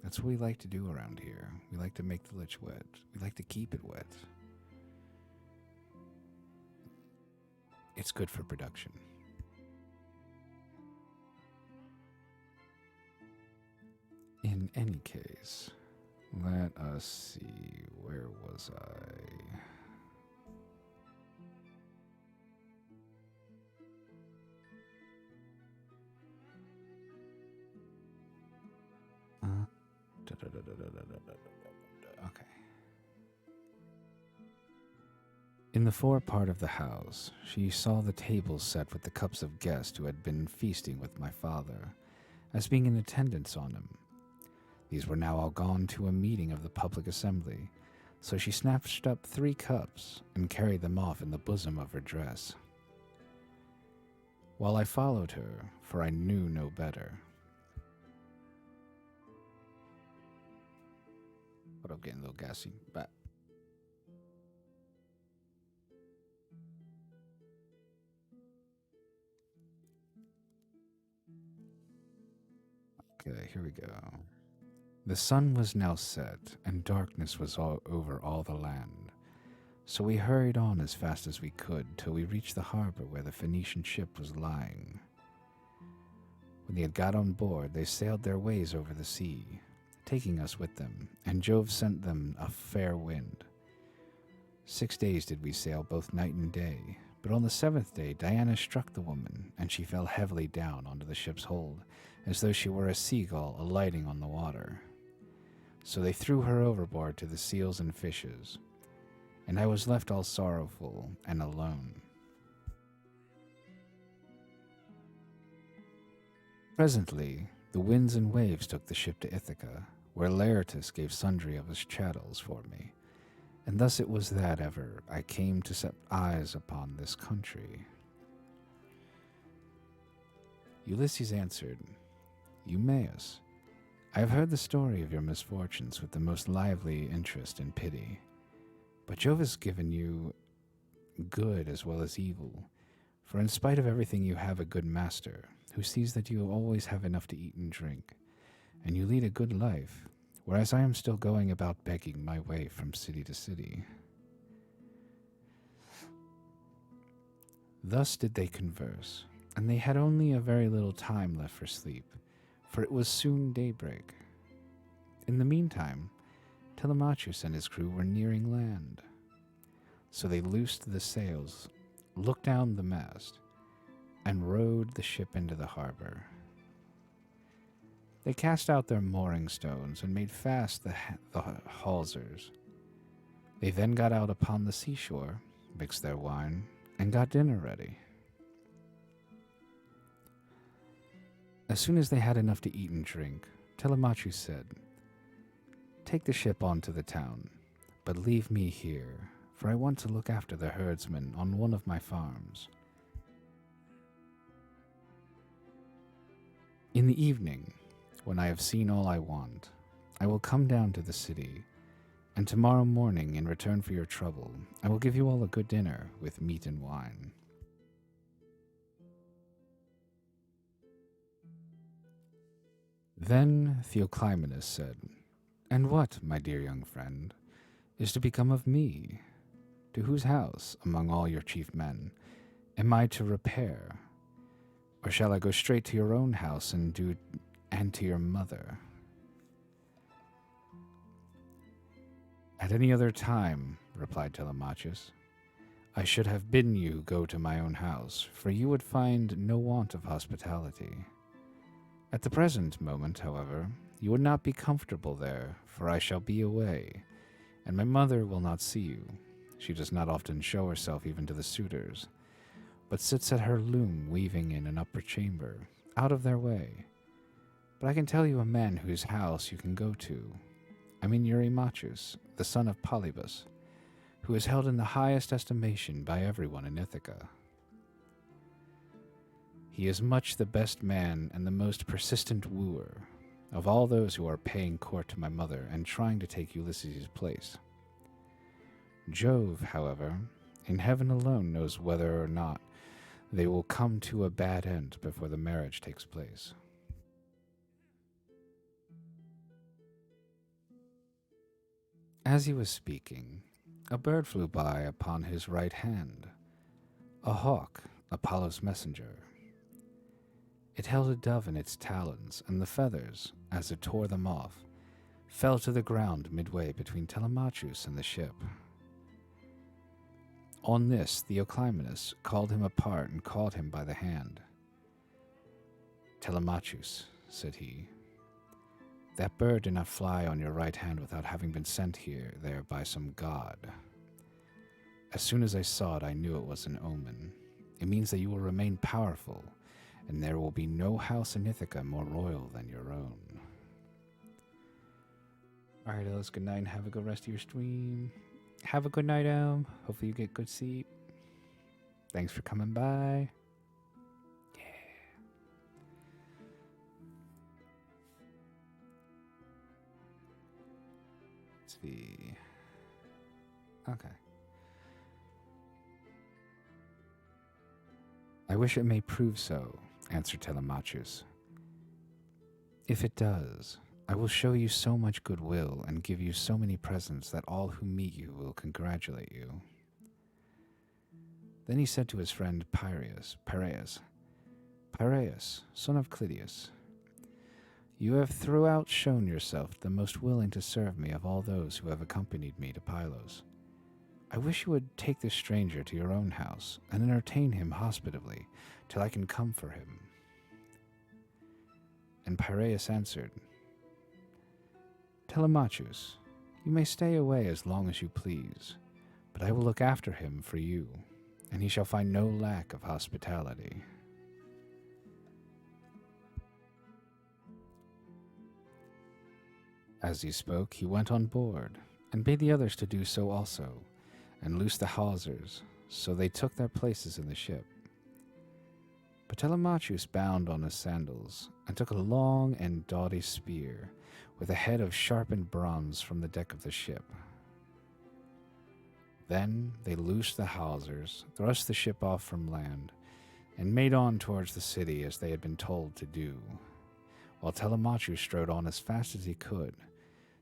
That's what we like to do around here. We like to make the lich wet. We like to keep it wet. It's good for production. In any case, let us see, where was I? Okay. In the forepart of the house, she saw the tables set with the cups of guests who had been feasting with my father, as being in attendance on him. These were now all gone to a meeting of the public assembly, so she snatched up 3 cups and carried them off in the bosom of her dress. While I followed her, for I knew no better, But I'm getting a little gassy. But okay, here we go. The sun was now set, and darkness was all over all the land. So we hurried on as fast as we could till we reached the harbor where the Phoenician ship was lying. When they had got on board, they sailed their ways over the sea, taking us with them, and Jove sent them a fair wind. 6 days did we sail both night and day, but on the 7th day Diana struck the woman, and she fell heavily down onto the ship's hold, as though she were a seagull alighting on the water. So they threw her overboard to the seals and fishes, and I was left all sorrowful and alone. Presently, the winds and waves took the ship to Ithaca, where Laertus gave sundry of his chattels for me, and thus it was that ever I came to set eyes upon this country. Ulysses answered, Eumaeus, I have heard the story of your misfortunes with the most lively interest and pity, but Jove has given you good as well as evil, for in spite of everything you have a good master, who sees that you always have enough to eat and drink, and you lead a good life, whereas I am still going about begging my way from city to city. Thus did they converse, and they had only a very little time left for sleep, for it was soon daybreak. In the meantime, Telemachus and his crew were nearing land. So they loosed the sails, looked down the mast, and rowed the ship into the harbor. They cast out their mooring stones and made fast the hawsers. They then got out upon the seashore, mixed their wine, and got dinner ready. As soon as they had enough to eat and drink, Telemachus said, Take the ship on to the town, but leave me here, for I want to look after the herdsmen on one of my farms. In the evening, when I have seen all I want, I will come down to the city, and tomorrow morning, in return for your trouble, I will give you all a good dinner with meat and wine. Then Theoclymenus said, And what, my dear young friend, is to become of me? To whose house, among all your chief men, am I to repair? Or shall I go straight to your own house and to your mother? At any other time, replied Telemachus, I should have bidden you go to my own house, for you would find no want of hospitality. At the present moment, however, you would not be comfortable there, for I shall be away, and my mother will not see you. She does not often show herself even to the suitors, but sits at her loom weaving in an upper chamber, out of their way. But I can tell you a man whose house you can go to. I mean Eurymachus, the son of Polybus, who is held in the highest estimation by everyone in Ithaca. He is much the best man and the most persistent wooer of all those who are paying court to my mother and trying to take Ulysses' place. Jove, however, in heaven alone knows whether or not they will come to a bad end before the marriage takes place. As he was speaking, a bird flew by upon his right hand, a hawk, Apollo's messenger. It held a dove in its talons, and the feathers, as it tore them off, fell to the ground midway between Telemachus and the ship. On this, Theoclymenus called him apart and caught him by the hand. Telemachus, said he, that bird did not fly on your right hand without having been sent there by some god. As soon as I saw it, I knew it was an omen. It means that you will remain powerful, and there will be no house in Ithaca more royal than your own. Alright, Illis, good night and have a good rest of your stream. Have a good night, Hopefully you get good sleep. Thanks for coming by. It's XIV. Okay. I wish it may prove so, answered Telemachus. If it does, I will show you so much goodwill and give you so many presents that all who meet you will congratulate you. Then he said to his friend Piraeus, Piraeus, son of Clydius, you have throughout shown yourself the most willing to serve me of all those who have accompanied me to Pylos. I wish you would take this stranger to your own house and entertain him hospitably till I can come for him. And Piraeus answered, Telemachus, you may stay away as long as you please, but I will look after him for you, and he shall find no lack of hospitality. As he spoke, he went on board, and bade the others to do so also, and loosed the hawsers, so they took their places in the ship. But Telemachus bound on his sandals, and took a long and doughty spear, with a head of sharpened bronze from the deck of the ship. Then they loosed the hawsers, thrust the ship off from land, and made on towards the city as they had been told to do, while Telemachus strode on as fast as he could,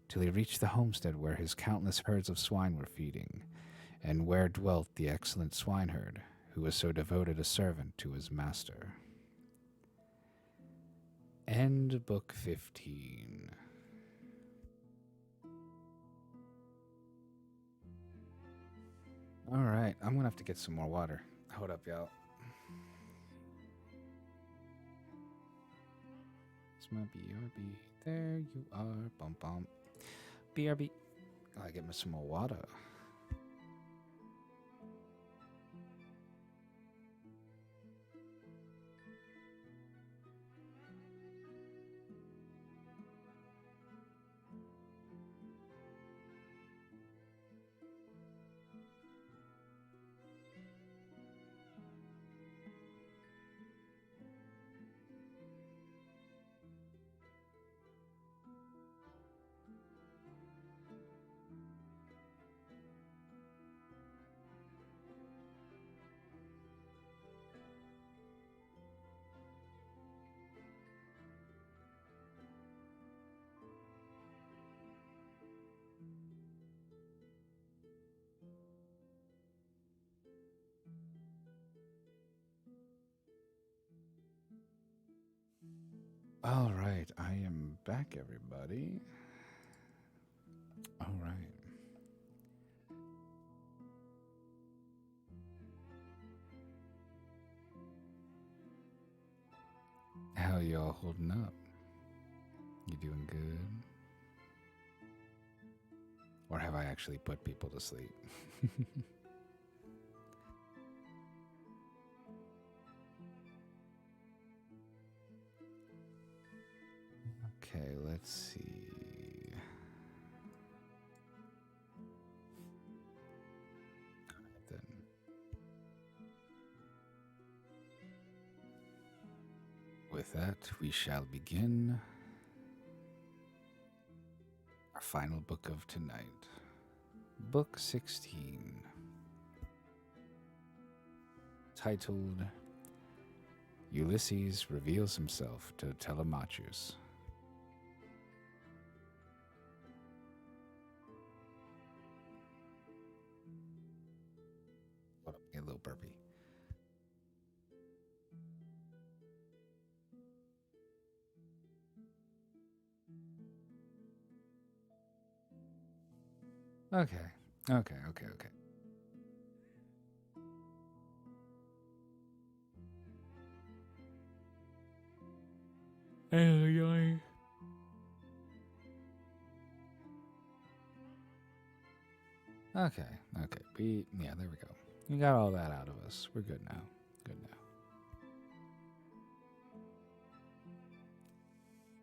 till he reached the homestead where his countless herds of swine were feeding, and where dwelt the excellent swineherd, who was so devoted a servant to his master. End Book 15. All right, I'm going to have to get some more water. Hold up, y'all. It's my BRB. There you are. Bum bum. BRB. I get me some more water. All right, I am back, everybody. All right. How y'all holding up? You doing good? Or have I actually put people to sleep? Okay, let's see. Then. With that, we shall begin our final book of tonight. Book 16. Titled Ulysses Reveals Himself to Telemachus. Hold up, get a little burpee. Okay. Okay. Yeah, there we go. We got all that out of us. We're good now.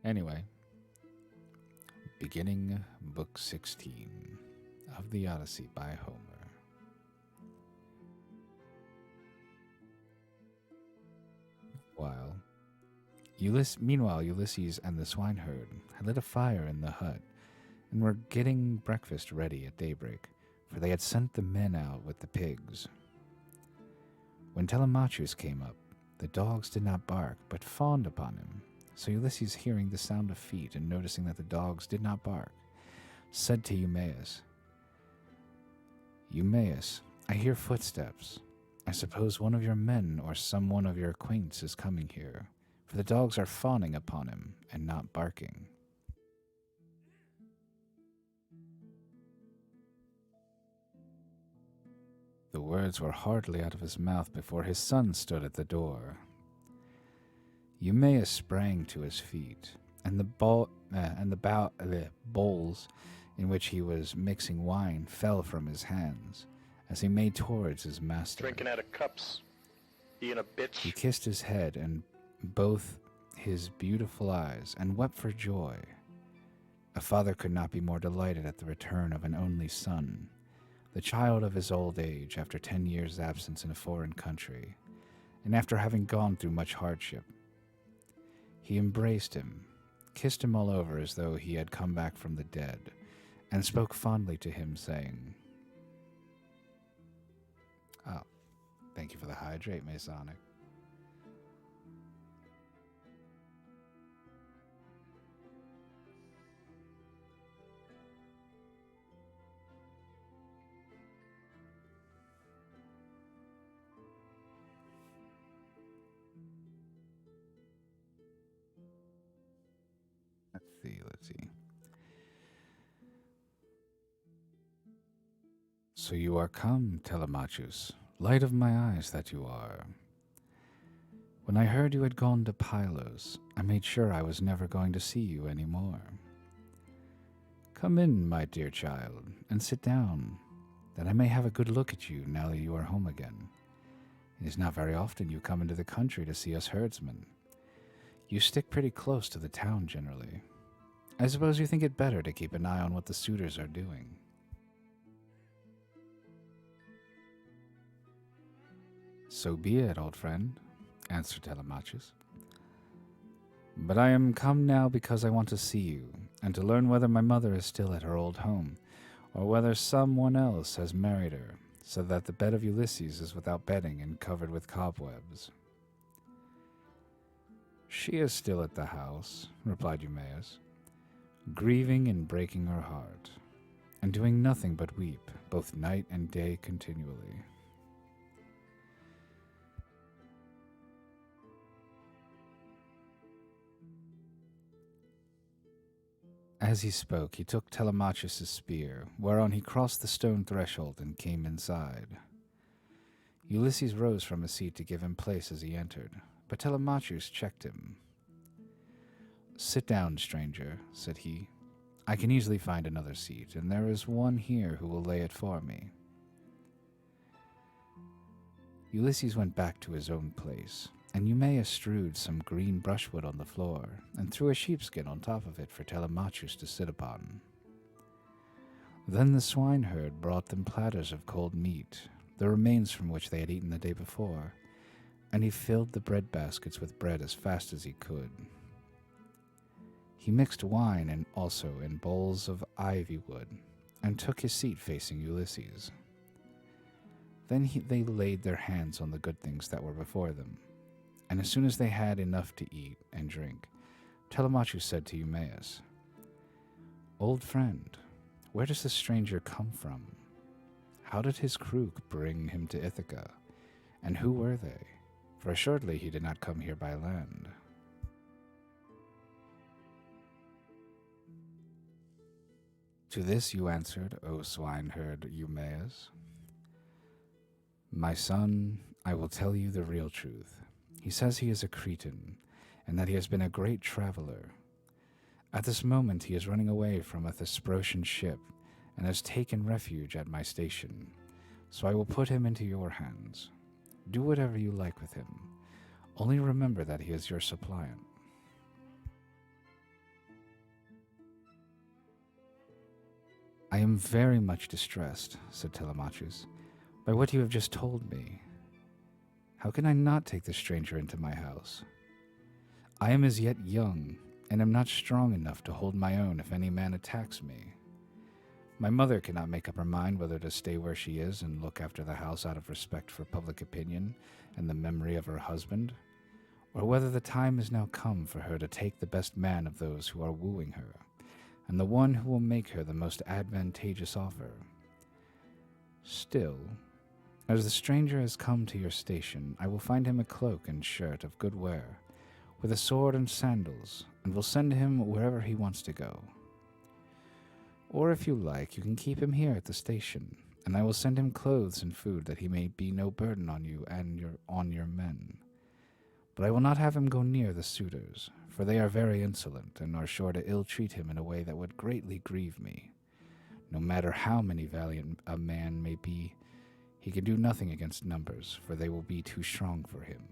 Anyway, beginning Book 16 of the Odyssey by Homer. Meanwhile, Ulysses and the swineherd had lit a fire in the hut and were getting breakfast ready at daybreak, for they had sent the men out with the pigs. When Telemachus came up, the dogs did not bark, but fawned upon him. So Ulysses, hearing the sound of feet and noticing that the dogs did not bark, said to Eumaeus, "Eumaeus, I hear footsteps. I suppose one of your men or some one of your acquaintance is coming here, for the dogs are fawning upon him and not barking." The words were hardly out of his mouth before his son stood at the door. Eumaeus sprang to his feet, and the bowls in which he was mixing wine fell from his hands as he made towards his master. Drinking out of cups. Being a bitch. He kissed his head and both his beautiful eyes and wept for joy. A father could not be more delighted at the return of an only son, the child of his old age after 10 years' absence in a foreign country, and after having gone through much hardship. He embraced him, kissed him all over as though he had come back from the dead, and spoke fondly to him, saying, "Oh, thank you for the hydrate, Masonic." Let's see. "So you are come, Telemachus, light of my eyes that you are. When I heard you had gone to Pylos, I made sure I was never going to see you any more. Come in, my dear child, and sit down, that I may have a good look at you now that you are home again. It is not very often you come into the country to see us herdsmen. You stick pretty close to the town generally. I suppose you think it better to keep an eye on what the suitors are doing." "So be it, old friend," answered Telemachus. "But I am come now because I want to see you, and to learn whether my mother is still at her old home, or whether someone else has married her, so that the bed of Ulysses is without bedding and covered with cobwebs." "She is still at the house," replied Eumaeus, "grieving and breaking her heart, and doing nothing but weep, both night and day continually." As he spoke, he took Telemachus' spear, whereon he crossed the stone threshold and came inside. Ulysses rose from his seat to give him place as he entered, but Telemachus checked him. "Sit down, stranger," said he. "I can easily find another seat, and there is one here who will lay it for me." Ulysses went back to his own place, and Eumaeus strewed some green brushwood on the floor, and threw a sheepskin on top of it for Telemachus to sit upon. Then the swineherd brought them platters of cold meat, the remains from which they had eaten the day before, and he filled the bread baskets with bread as fast as he could. He mixed wine and also in bowls of ivy wood, and took his seat facing Ulysses. Then they laid their hands on the good things that were before them, and as soon as they had enough to eat and drink, Telemachus said to Eumaeus, "Old friend, where does this stranger come from? How did his crew bring him to Ithaca, and who were they? For assuredly he did not come here by land." "To this you answered, O swineherd Eumaeus, my son, I will tell you the real truth. He says he is a Cretan, and that he has been a great traveler. At this moment he is running away from a Thesprotian ship, and has taken refuge at my station, so I will put him into your hands. Do whatever you like with him, only remember that he is your suppliant." "I am very much distressed," said Telemachus, "by what you have just told me. How can I not take this stranger into my house? I am as yet young, and am not strong enough to hold my own if any man attacks me. My mother cannot make up her mind whether to stay where she is and look after the house out of respect for public opinion and the memory of her husband, or whether the time has now come for her to take the best man of those who are wooing her, and the one who will make her the most advantageous offer. Still, as the stranger has come to your station, I will find him a cloak and shirt of good wear, with a sword and sandals, and will send him wherever he wants to go. Or if you like, you can keep him here at the station, and I will send him clothes and food that he may be no burden on you and on your men. But I will not have him go near the suitors, for they are very insolent and are sure to ill-treat him in a way that would greatly grieve me. No matter how many valiant a man may be, he can do nothing against numbers, for they will be too strong for him.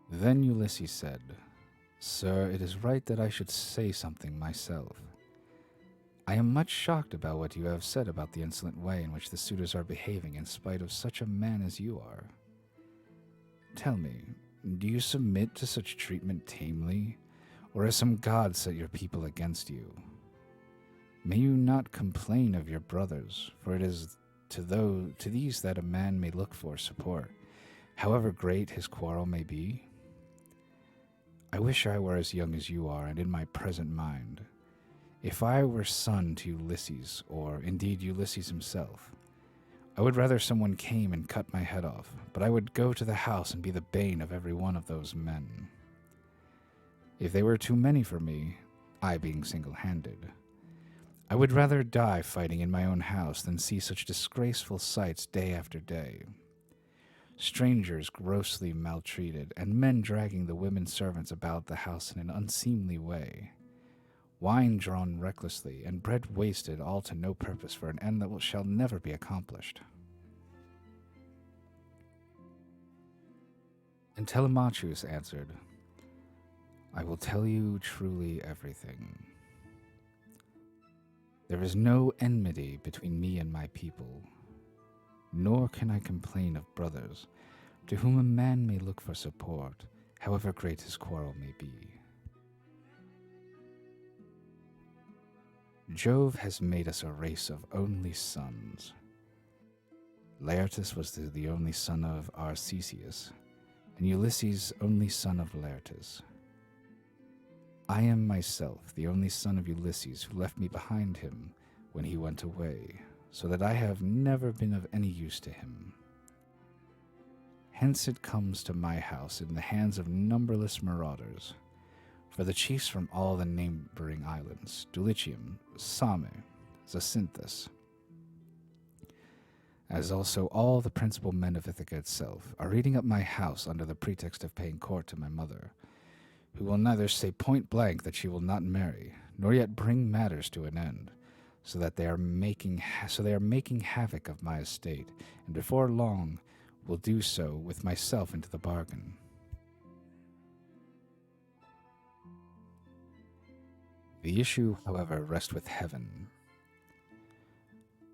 Then Ulysses said, Sir, it is right that I should say something myself. I am much shocked about what you have said about the insolent way in which the suitors are behaving in spite of such a man as you are. Tell me, do you submit to such treatment tamely, or has some god set your people against you? May you not complain of your brothers, for it is to these that a man may look for support, however great his quarrel may be. I wish I were as young as you are and in my present mind. If I were son to Ulysses, or indeed Ulysses himself, I would rather someone came and cut my head off, but I would go to the house and be the bane of every one of those men. If they were too many for me, I being single-handed, I would rather die fighting in my own house than see such disgraceful sights day after day. Strangers grossly maltreated, and men dragging the women servants about the house in an unseemly way. Wine drawn recklessly, and bread wasted all to no purpose for an end that shall never be accomplished. And Telemachus answered, I will tell you truly everything. There is no enmity between me and my people, nor can I complain of brothers, to whom a man may look for support, however great his quarrel may be. Jove has made us a race of only sons. Laertes was the only son of Arcesius, and Ulysses only son of Laertes. I am myself the only son of Ulysses, who left me behind him when he went away, so that I have never been of any use to him. Hence it comes to my house in the hands of numberless marauders, for the chiefs from all the neighboring islands, Dulichium, Same, Zacynthus, as also all the principal men of Ithaca itself, are eating up my house under the pretext of paying court to my mother, who will neither say point blank that she will not marry, nor yet bring matters to an end, so they are making havoc of my estate, and before long will do so with myself into the bargain. The issue, however, rests with heaven.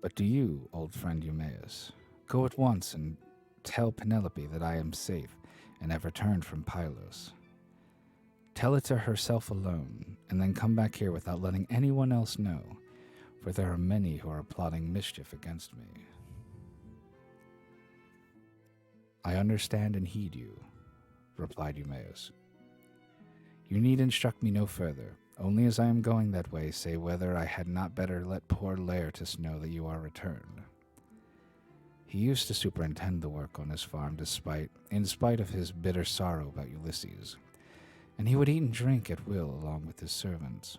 But do you, old friend Eumaeus, go at once and tell Penelope that I am safe and have returned from Pylos. Tell it to herself alone, and then come back here without letting anyone else know, for there are many who are plotting mischief against me. I understand and heed you, replied Eumaeus. You need instruct me no further. Only as I am going that way, say whether I had not better let poor Laertes know that you are returned. He used to superintend the work on his farm in spite of his bitter sorrow about Ulysses, and he would eat and drink at will along with his servants.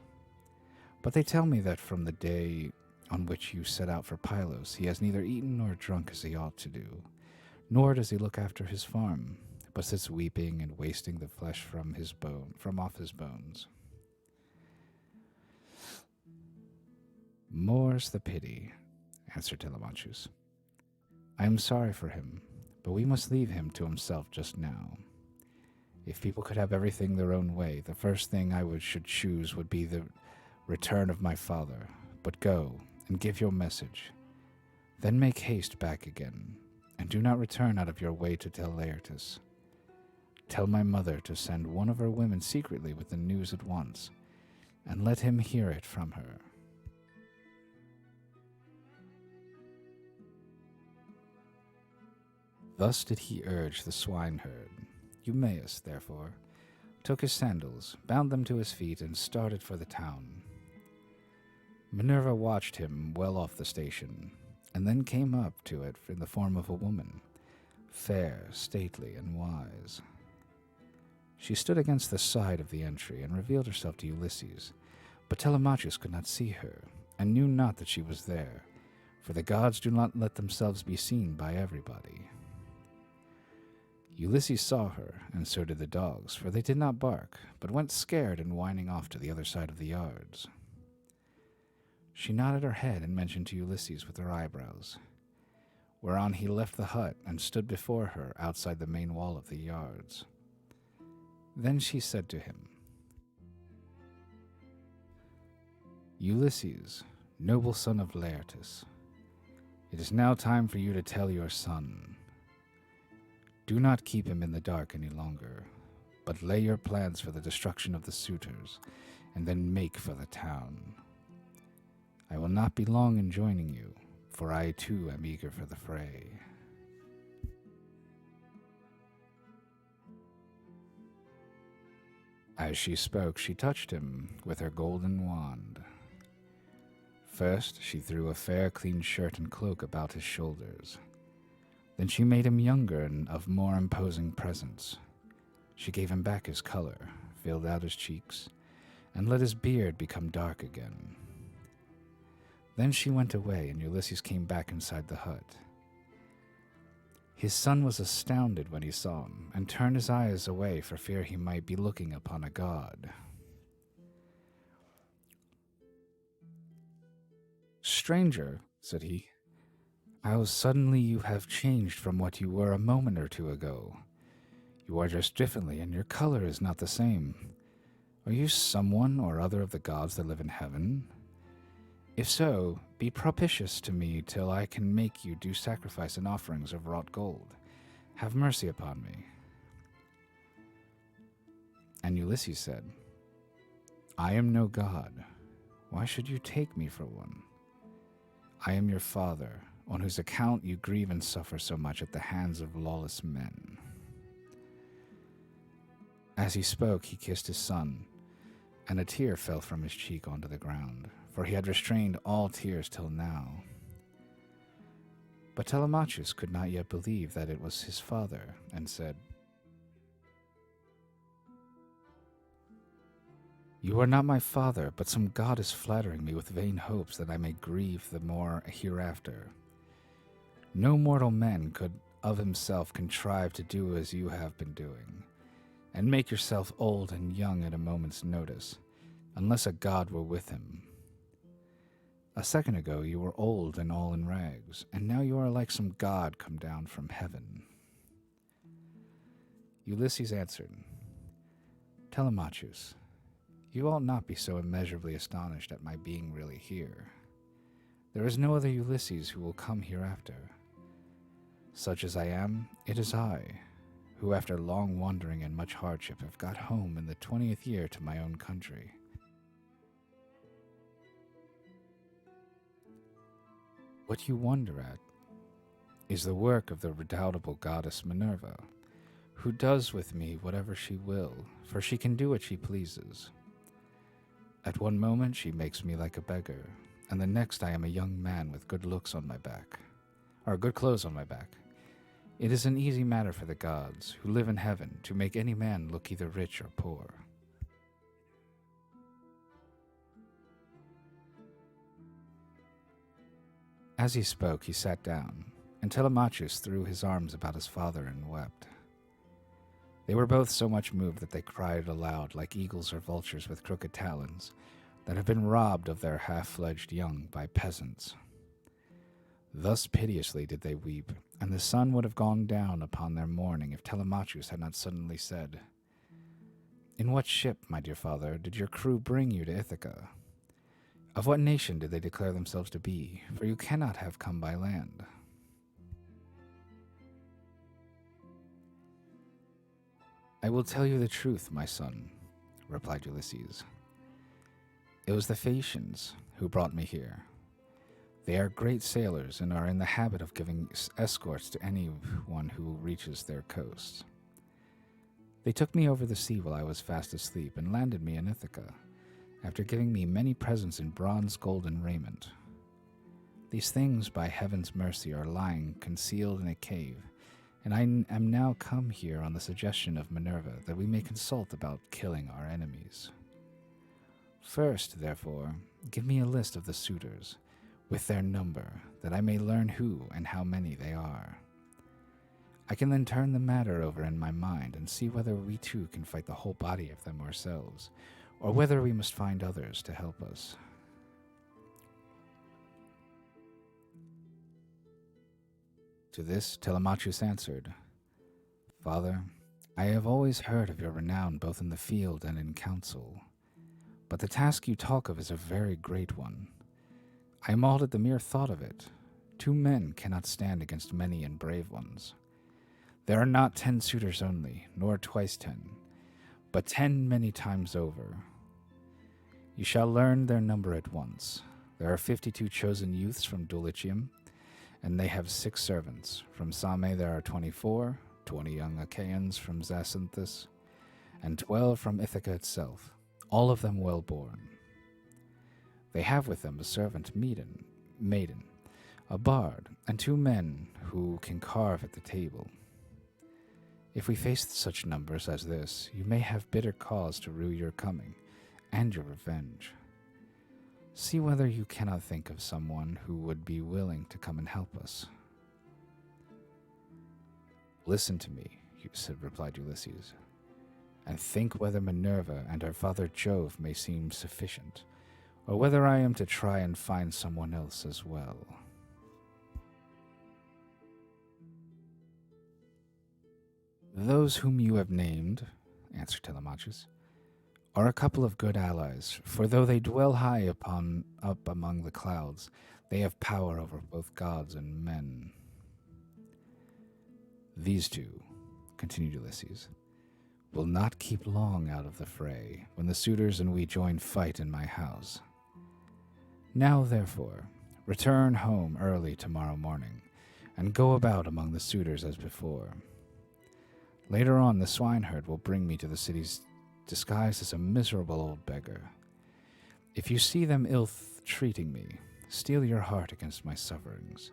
But they tell me that from the day on which you set out for Pylos, he has neither eaten nor drunk as he ought to do, nor does he look after his farm, but sits weeping and wasting the flesh from off his bones. More's the pity, answered Telemachus. I am sorry for him, but we must leave him to himself just now. If people could have everything their own way, the first thing I should choose would be the return of my father. But go, and give your message. Then make haste back again, and do not return out of your way to tell Laertes. Tell my mother to send one of her women secretly with the news at once, and let him hear it from her. Thus did he urge the swineherd. Eumaeus, therefore, took his sandals, bound them to his feet, and started for the town. Minerva watched him well off the station, and then came up to it in the form of a woman, fair, stately, and wise. She stood against the side of the entry and revealed herself to Ulysses, but Telemachus could not see her, and knew not that she was there, for the gods do not let themselves be seen by everybody. Ulysses saw her, and so did the dogs, for they did not bark, but went scared and whining off to the other side of the yards. She nodded her head and mentioned to Ulysses with her eyebrows, whereon he left the hut and stood before her outside the main wall of the yards. Then she said to him, Ulysses, noble son of Laertus, it is now time for you to tell your son. Do not keep him in the dark any longer, but lay your plans for the destruction of the suitors, and then make for the town. I will not be long in joining you, for I too am eager for the fray. As she spoke, she touched him with her golden wand. First, she threw a fair, clean shirt and cloak about his shoulders. Then she made him younger and of more imposing presence. She gave him back his color, filled out his cheeks, and let his beard become dark again. Then she went away, and Ulysses came back inside the hut. His son was astounded when he saw him, and turned his eyes away for fear he might be looking upon a god. Stranger, said he, how suddenly you have changed from what you were a moment or two ago. You are dressed differently, and your color is not the same. Are you someone or other of the gods that live in heaven? If so, be propitious to me till I can make you do sacrifice and offerings of wrought gold. Have mercy upon me. And Ulysses said, I am no god. Why should you take me for one? I am your father, on whose account you grieve and suffer so much at the hands of lawless men. As he spoke, he kissed his son, and a tear fell from his cheek onto the ground, for he had restrained all tears till now. But Telemachus could not yet believe that it was his father, and said, You are not my father, but some god is flattering me with vain hopes that I may grieve the more hereafter. No mortal man could of himself contrive to do as you have been doing, and make yourself old and young at a moment's notice, unless a god were with him. A second ago you were old and all in rags, and now you are like some god come down from heaven. Ulysses answered, Telemachus, you ought not be so immeasurably astonished at my being really here. There is no other Ulysses who will come hereafter. Such as I am, it is I, who after long wandering and much hardship have got home in the 20th year to my own country. What you wonder at is the work of the redoubtable goddess Minerva, who does with me whatever she will, for she can do what she pleases. At one moment she makes me like a beggar, and the next I am a young man with good looks on my back, or good clothes on my back. It is an easy matter for the gods, who live in heaven, to make any man look either rich or poor. As he spoke, he sat down, and Telemachus threw his arms about his father and wept. They were both so much moved that they cried aloud like eagles or vultures with crooked talons that have been robbed of their half-fledged young by peasants. Thus piteously did they weep, and the sun would have gone down upon their mourning if Telemachus had not suddenly said, In what ship, my dear father, did your crew bring you to Ithaca? Of what nation did they declare themselves to be? For you cannot have come by land. I will tell you the truth, my son, replied Ulysses. It was the Phaeacians who brought me here. They are great sailors and are in the habit of giving escorts to anyone who reaches their coasts. They took me over the sea while I was fast asleep and landed me in Ithaca, after giving me many presents in bronze, gold, and raiment. These things, by heaven's mercy, are lying concealed in a cave, and I am now come here on the suggestion of Minerva that we may consult about killing our enemies. First, therefore, give me a list of the suitors, with their number, that I may learn who and how many they are. I can then turn the matter over in my mind and see whether we too can fight the whole body of them ourselves, or whether we must find others to help us. To this Telemachus answered, Father, I have always heard of your renown both in the field and in council, but the task you talk of is a very great one. I am awed at the mere thought of it. 2 men cannot stand against many and brave ones. There are not 10 suitors only, nor twice 10, but 10 many times over. You shall learn their number at once. There are 52 chosen youths from Dulichium, and they have 6 servants. From Same there are 24, 20 young Achaeans from Zacynthus, and 12 from Ithaca itself, all of them well born. They have with them a servant maiden, a bard, and 2 men who can carve at the table. If we face such numbers as this, you may have bitter cause to rue your coming, and your revenge. See whether you cannot think of someone who would be willing to come and help us. Listen to me, replied Ulysses, and think whether Minerva and her father Jove may seem sufficient, or whether I am to try and find someone else as well. Those whom you have named, answered Telemachus, are a couple of good allies, for though they dwell high up among the clouds, they have power over both gods and men. These 2, continued Ulysses, will not keep long out of the fray when the suitors and we join fight in my house. Now, therefore, return home early tomorrow morning, and go about among the suitors as before. Later on, the swineherd will bring me to the cities disguised as a miserable old beggar. If you see them ill-treating me, steel your heart against my sufferings,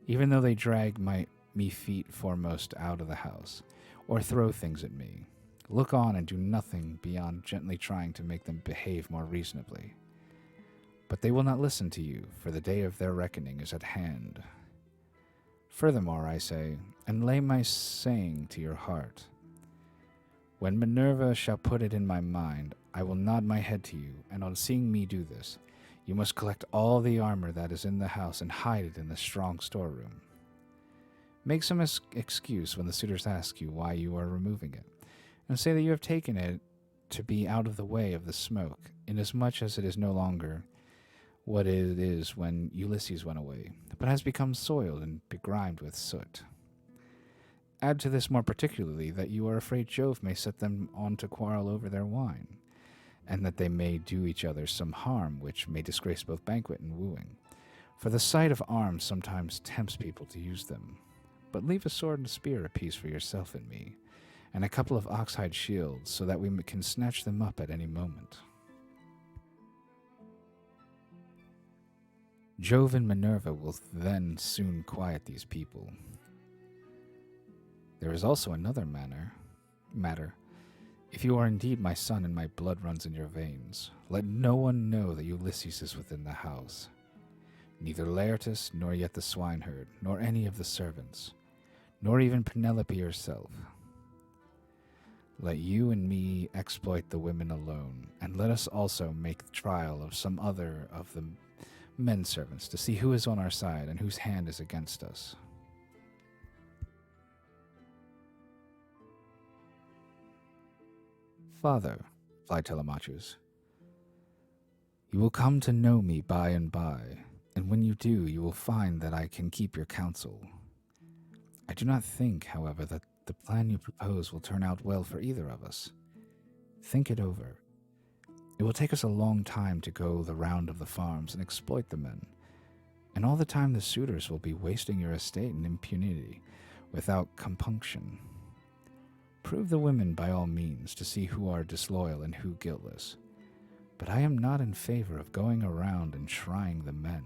even though they drag me feet foremost out of the house, or throw things at me. Look on and do nothing beyond gently trying to make them behave more reasonably. But they will not listen to you, for the day of their reckoning is at hand. Furthermore, I say, and lay my saying to your heart, when Minerva shall put it in my mind, I will nod my head to you, and on seeing me do this, you must collect all the armor that is in the house and hide it in the strong storeroom. Make some excuse when the suitors ask you why you are removing it, and say that you have taken it to be out of the way of the smoke, inasmuch as it is no longer what it is when Ulysses went away, but has become soiled and begrimed with soot. Add to this more particularly that you are afraid Jove may set them on to quarrel over their wine, and that they may do each other some harm which may disgrace both banquet and wooing. For the sight of arms sometimes tempts people to use them. But leave a sword and spear apiece for yourself and me, and a couple of oxhide shields, so that we can snatch them up at any moment. Jove and Minerva will then soon quiet these people. There is also another matter. If you are indeed my son and my blood runs in your veins, let no one know that Ulysses is within the house. Neither Laertes, nor yet the swineherd, nor any of the servants, nor even Penelope herself. Let you and me exploit the women alone, and let us also make trial of some other of the men servants to see who is on our side and whose hand is against us. Father, replied Telemachus, you will come to know me by and by, and when you do, you will find that I can keep your counsel. I do not think, however, that the plan you propose will turn out well for either of us. Think it over. It will take us a long time to go the round of the farms and exploit the men, and all the time the suitors will be wasting your estate in impunity, without compunction. Prove the women by all means to see who are disloyal and who guiltless, but I am not in favor of going around and trying the men.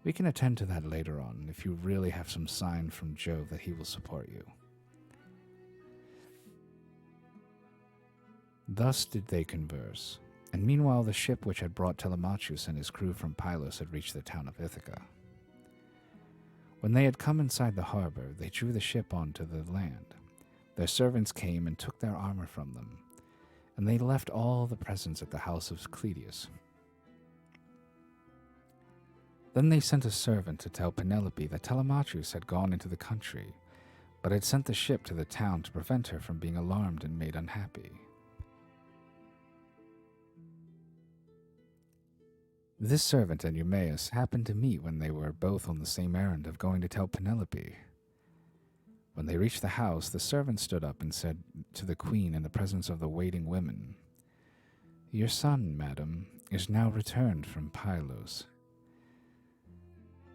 We can attend to that later on if you really have some sign from Jove that he will support you. Thus did they converse, and meanwhile the ship which had brought Telemachus and his crew from Pylos had reached the town of Ithaca. When they had come inside the harbor, they drew the ship onto the land. Their servants came and took their armor from them, and they left all the presents at the house of Cleidius. Then they sent a servant to tell Penelope that Telemachus had gone into the country, but had sent the ship to the town to prevent her from being alarmed and made unhappy. This servant and Eumaeus happened to meet when they were both on the same errand of going to tell Penelope. When they reached the house, the servant stood up and said to the queen in the presence of the waiting women, "Your son, madam, is now returned from Pylos."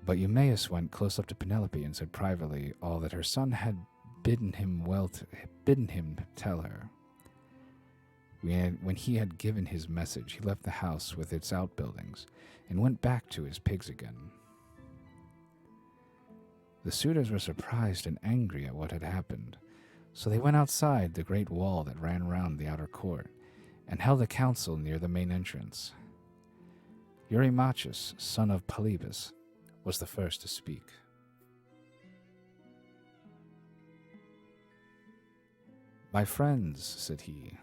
But Eumaeus went close up to Penelope and said privately all that her son had bidden him tell her. When he had given his message, he left the house with its outbuildings and went back to his pigs again. The suitors were surprised and angry at what had happened, so they went outside the great wall that ran round the outer court and held a council near the main entrance. Eurymachus, son of Polybus, was the first to speak. "My friends," said he,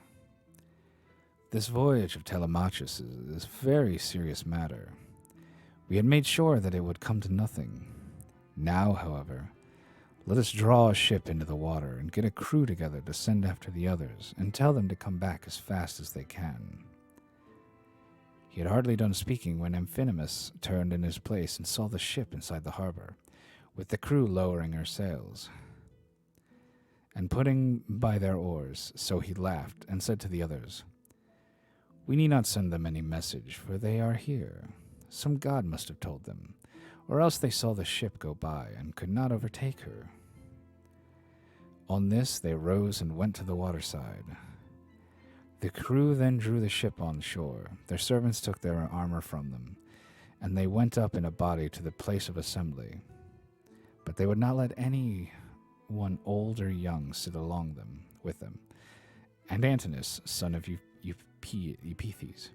"this voyage of Telemachus is a very serious matter. We had made sure that it would come to nothing. Now, however, let us draw a ship into the water and get a crew together to send after the others and tell them to come back as fast as they can." He had hardly done speaking when Amphinomus turned in his place and saw the ship inside the harbor, with the crew lowering her sails and putting by their oars. So he laughed and said to the others, "We need not send them any message, for they are here. Some god must have told them, or else they saw the ship go by and could not overtake her." On this they rose and went to the waterside. The crew then drew the ship on shore. Their servants took their armor from them, and they went up in a body to the place of assembly. But they would not let any one old or young sit along them with them. And Antinous, son of Epithes,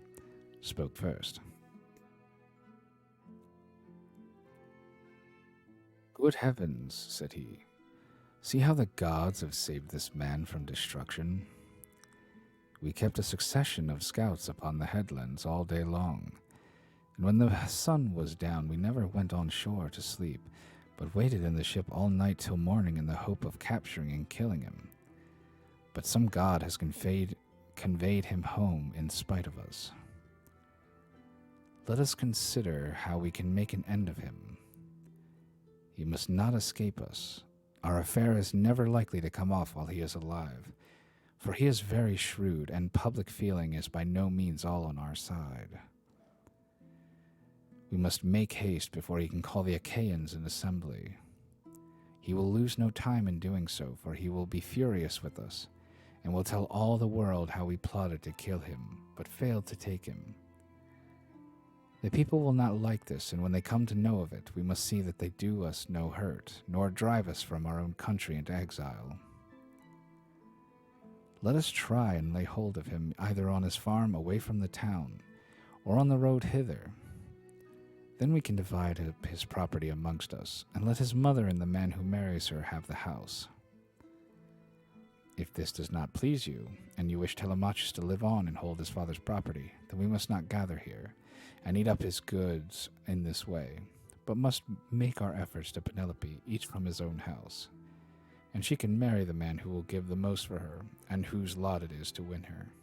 spoke first. "Good heavens," said he, "see how the gods have saved this man from destruction. We kept a succession of scouts upon the headlands all day long, and when the sun was down we never went on shore to sleep, but waited in the ship all night till morning in the hope of capturing and killing him. But some god has conveyed him home in spite of us. Let us consider how we can make an end of him. He must not escape us. Our affair is never likely to come off while he is alive, for he is very shrewd, and public feeling is by no means all on our side. We must make haste before he can call the Achaeans in assembly. He will lose no time in doing so, for he will be furious with us, and will tell all the world how we plotted to kill him, but failed to take him. The people will not like this, and when they come to know of it, we must see that they do us no hurt, nor drive us from our own country into exile. Let us try and lay hold of him either on his farm away from the town, or on the road hither. Then we can divide his property amongst us, and let his mother and the man who marries her have the house. If this does not please you, and you wish Telemachus to live on and hold his father's property, then we must not gather here, and eat up his goods in this way, but must make our efforts to Penelope, each from his own house. And she can marry the man who will give the most for her, and whose lot it is to win her."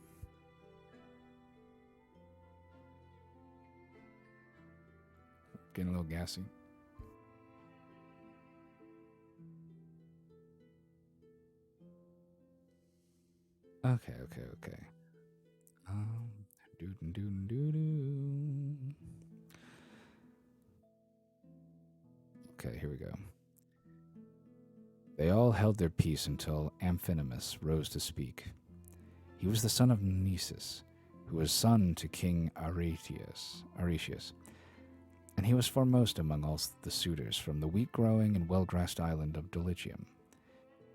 Getting a little gassy. Okay. Doo-doo-doo-doo-doo. Okay, here we go. They all held their peace until Amphinomus rose to speak. He was the son of Nisus, who was son to King Aretius, and he was foremost among all the suitors from the wheat-growing and well-grassed island of Dulichium.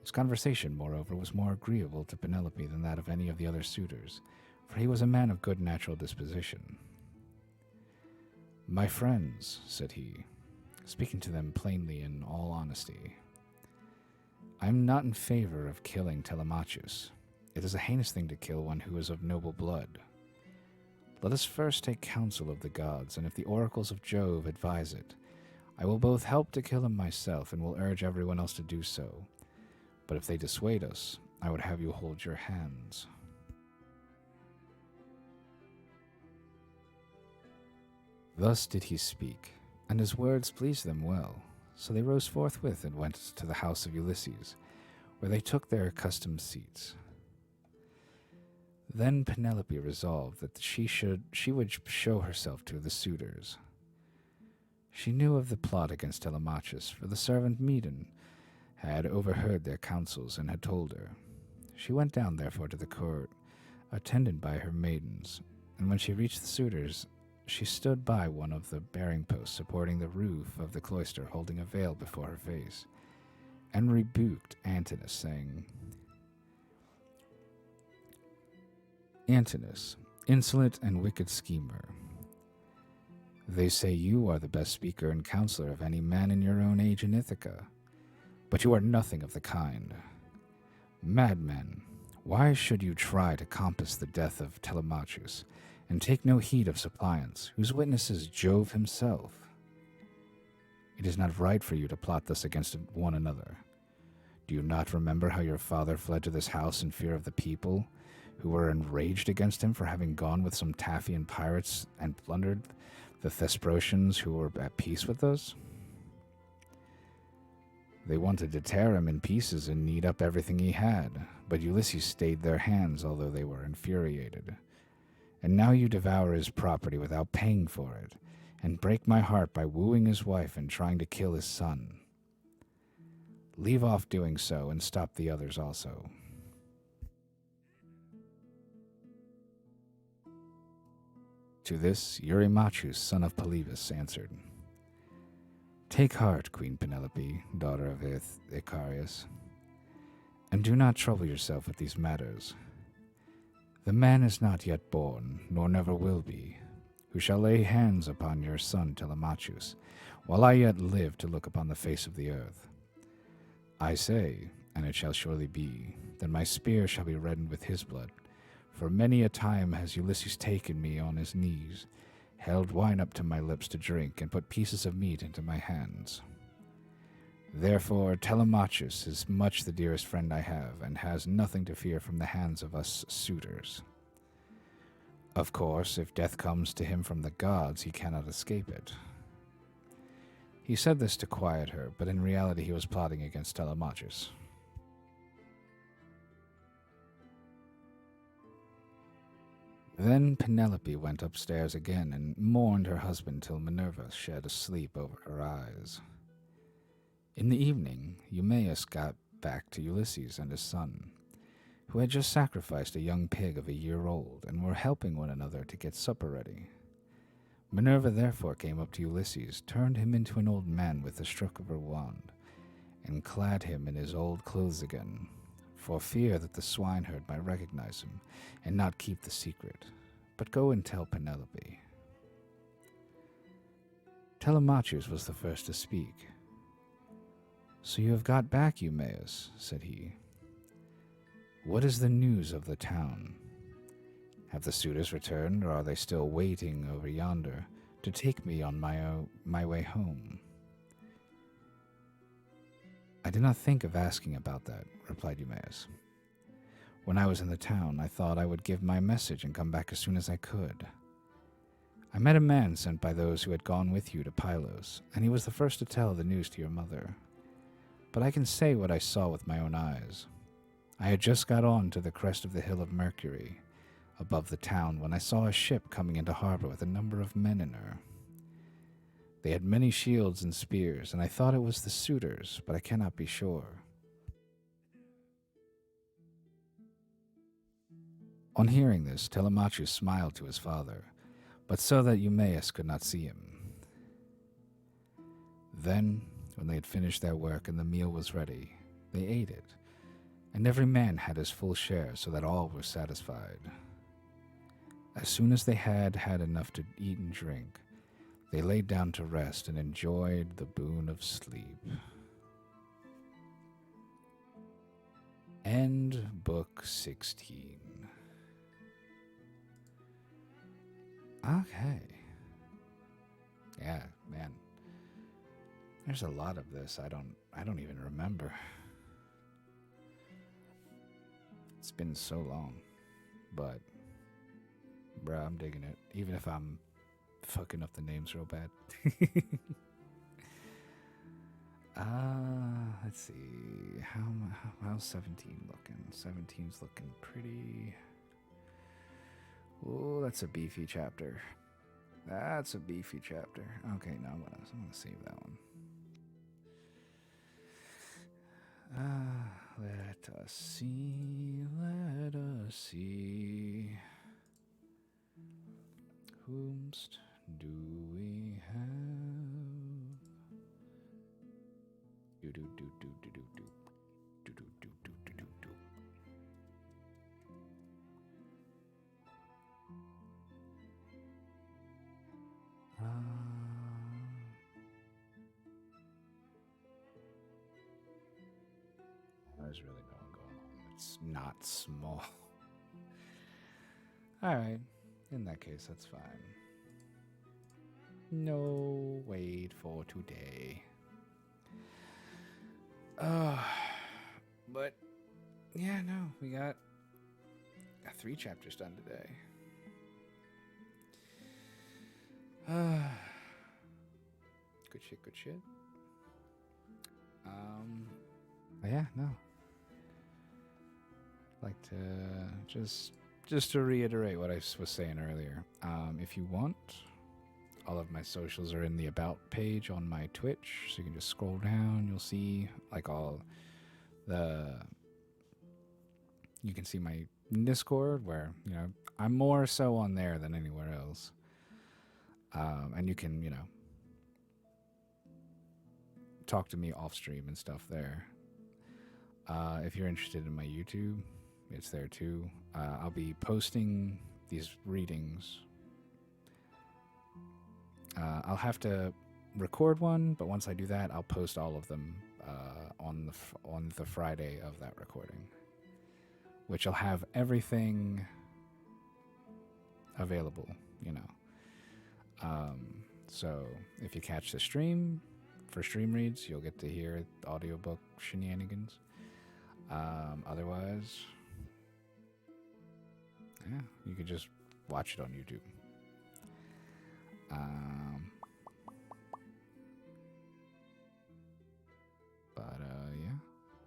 His conversation, moreover, was more agreeable to Penelope than that of any of the other suitors, for he was a man of good natural disposition. "My friends," said he, speaking to them plainly in all honesty, "I am not in favor of killing Telemachus. It is a heinous thing to kill one who is of noble blood. Let us first take counsel of the gods, and if the oracles of Jove advise it, I will both help to kill him myself and will urge everyone else to do so. But if they dissuade us, I would have you hold your hands." Thus did he speak, and his words pleased them well. So they rose forthwith and went to the house of Ulysses, where they took their accustomed seats. Then Penelope resolved that she would show herself to the suitors. She knew of the plot against Telemachus, for the servant Medon had overheard their counsels and had told her. She went down therefore to the court, attended by her maidens, and when she reached the suitors, she stood by one of the bearing posts supporting the roof of the cloister, holding a veil before her face, and rebuked Antinous, saying, "Antinous, insolent and wicked schemer, they say you are the best speaker and counselor of any man in your own age in Ithaca, but you are nothing of the kind. Madman, why should you try to compass the death of Telemachus, and take no heed of suppliants, whose witness is Jove himself? It is not right for you to plot thus against one another. Do you not remember how your father fled to this house in fear of the people, who were enraged against him for having gone with some Taphian pirates and plundered the Thesprotians who were at peace with us? They wanted to tear him in pieces and knead up everything he had, but Ulysses stayed their hands, although they were infuriated. And now you devour his property without paying for it, and break my heart by wooing his wife and trying to kill his son. Leave off doing so and stop the others also." To this Eurymachus, son of Polybus, answered, "Take heart, Queen Penelope, daughter of Icarius, and do not trouble yourself with these matters. The man is not yet born, nor never will be, who shall lay hands upon your son Telemachus, while I yet live to look upon the face of the earth. I say, and it shall surely be, that my spear shall be reddened with his blood, for many a time has Ulysses taken me on his knees, held wine up to my lips to drink, and put pieces of meat into my hands. Therefore Telemachus is much the dearest friend I have, and has nothing to fear from the hands of us suitors. Of course, if death comes to him from the gods, he cannot escape it." He said this to quiet her, but in reality he was plotting against Telemachus. Then Penelope went upstairs again and mourned her husband till Minerva shed a sleep over her eyes. In the evening, Eumaeus got back to Ulysses and his son, who had just sacrificed a young pig of a year old, and were helping one another to get supper ready. Minerva therefore came up to Ulysses, turned him into an old man with the stroke of her wand, and clad him in his old clothes again, for fear that the swineherd might recognize him and not keep the secret, but go and tell Penelope. Telemachus was the first to speak. "So you have got back, Eumaeus," said he. "What is the news of the town? Have the suitors returned, or are they still waiting over yonder to take me on my way home?" "I did not think of asking about that," replied Eumaeus. "When I was in the town, I thought I would give my message and come back as soon as I could. I met a man sent by those who had gone with you to Pylos, and he was the first to tell the news to your mother. But I can say what I saw with my own eyes. I had just got on to the crest of the hill of Mercury, above the town when I saw a ship coming into harbor with a number of men in her. They had many shields and spears, and I thought it was the suitors, but I cannot be sure. On hearing this, Telemachu smiled to his father, but so that Eumaeus could not see him. Then, when they had finished their work and the meal was ready, they ate it, and every man had his full share so that all were satisfied. As soon as they had had enough to eat and drink, they laid down to rest and enjoyed the boon of sleep. End Book 16. Okay. Yeah, man. There's a lot of this I don't even remember. It's been so long. But bruh, I'm digging it. Even if I'm fucking up the names real bad. Let's see. How's 17 looking? 17's looking pretty. Oh, that's a beefy chapter. That's a beefy chapter. Okay, now what else? I'm gonna save that one. Let us see. Let us see. Whomst do we have? Do do do do do do do do do do do do do do. There's really no one going on. It's not small. Alright. In that case, that's fine. No, wait for today. But, yeah, no, we got 3 chapters done today. Good shit, good shit. Yeah, no. Like to just to reiterate what I was saying earlier. If you want, all of my socials are in the About page on my Twitch, so you can just scroll down. You'll see like all the. You can see my Discord, where I'm more so on there than anywhere else. And you can talk to me off stream and stuff there. If you're interested in my YouTube, it's there too. I'll be posting these readings. I'll have to record one, but once I do that, I'll post all of them on the Friday of that recording, which will have everything available. So if you catch the stream for stream reads, you'll get to hear the audiobook shenanigans. Otherwise, yeah, you could just watch it on YouTube. Yeah,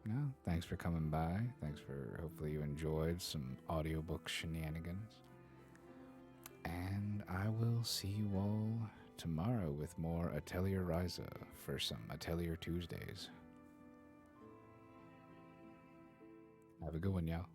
no, thanks for coming by. Thanks for, hopefully you enjoyed some audiobook shenanigans. And I will see you all tomorrow with more Atelier Ryza for some Atelier Tuesdays. Have a good one, y'all.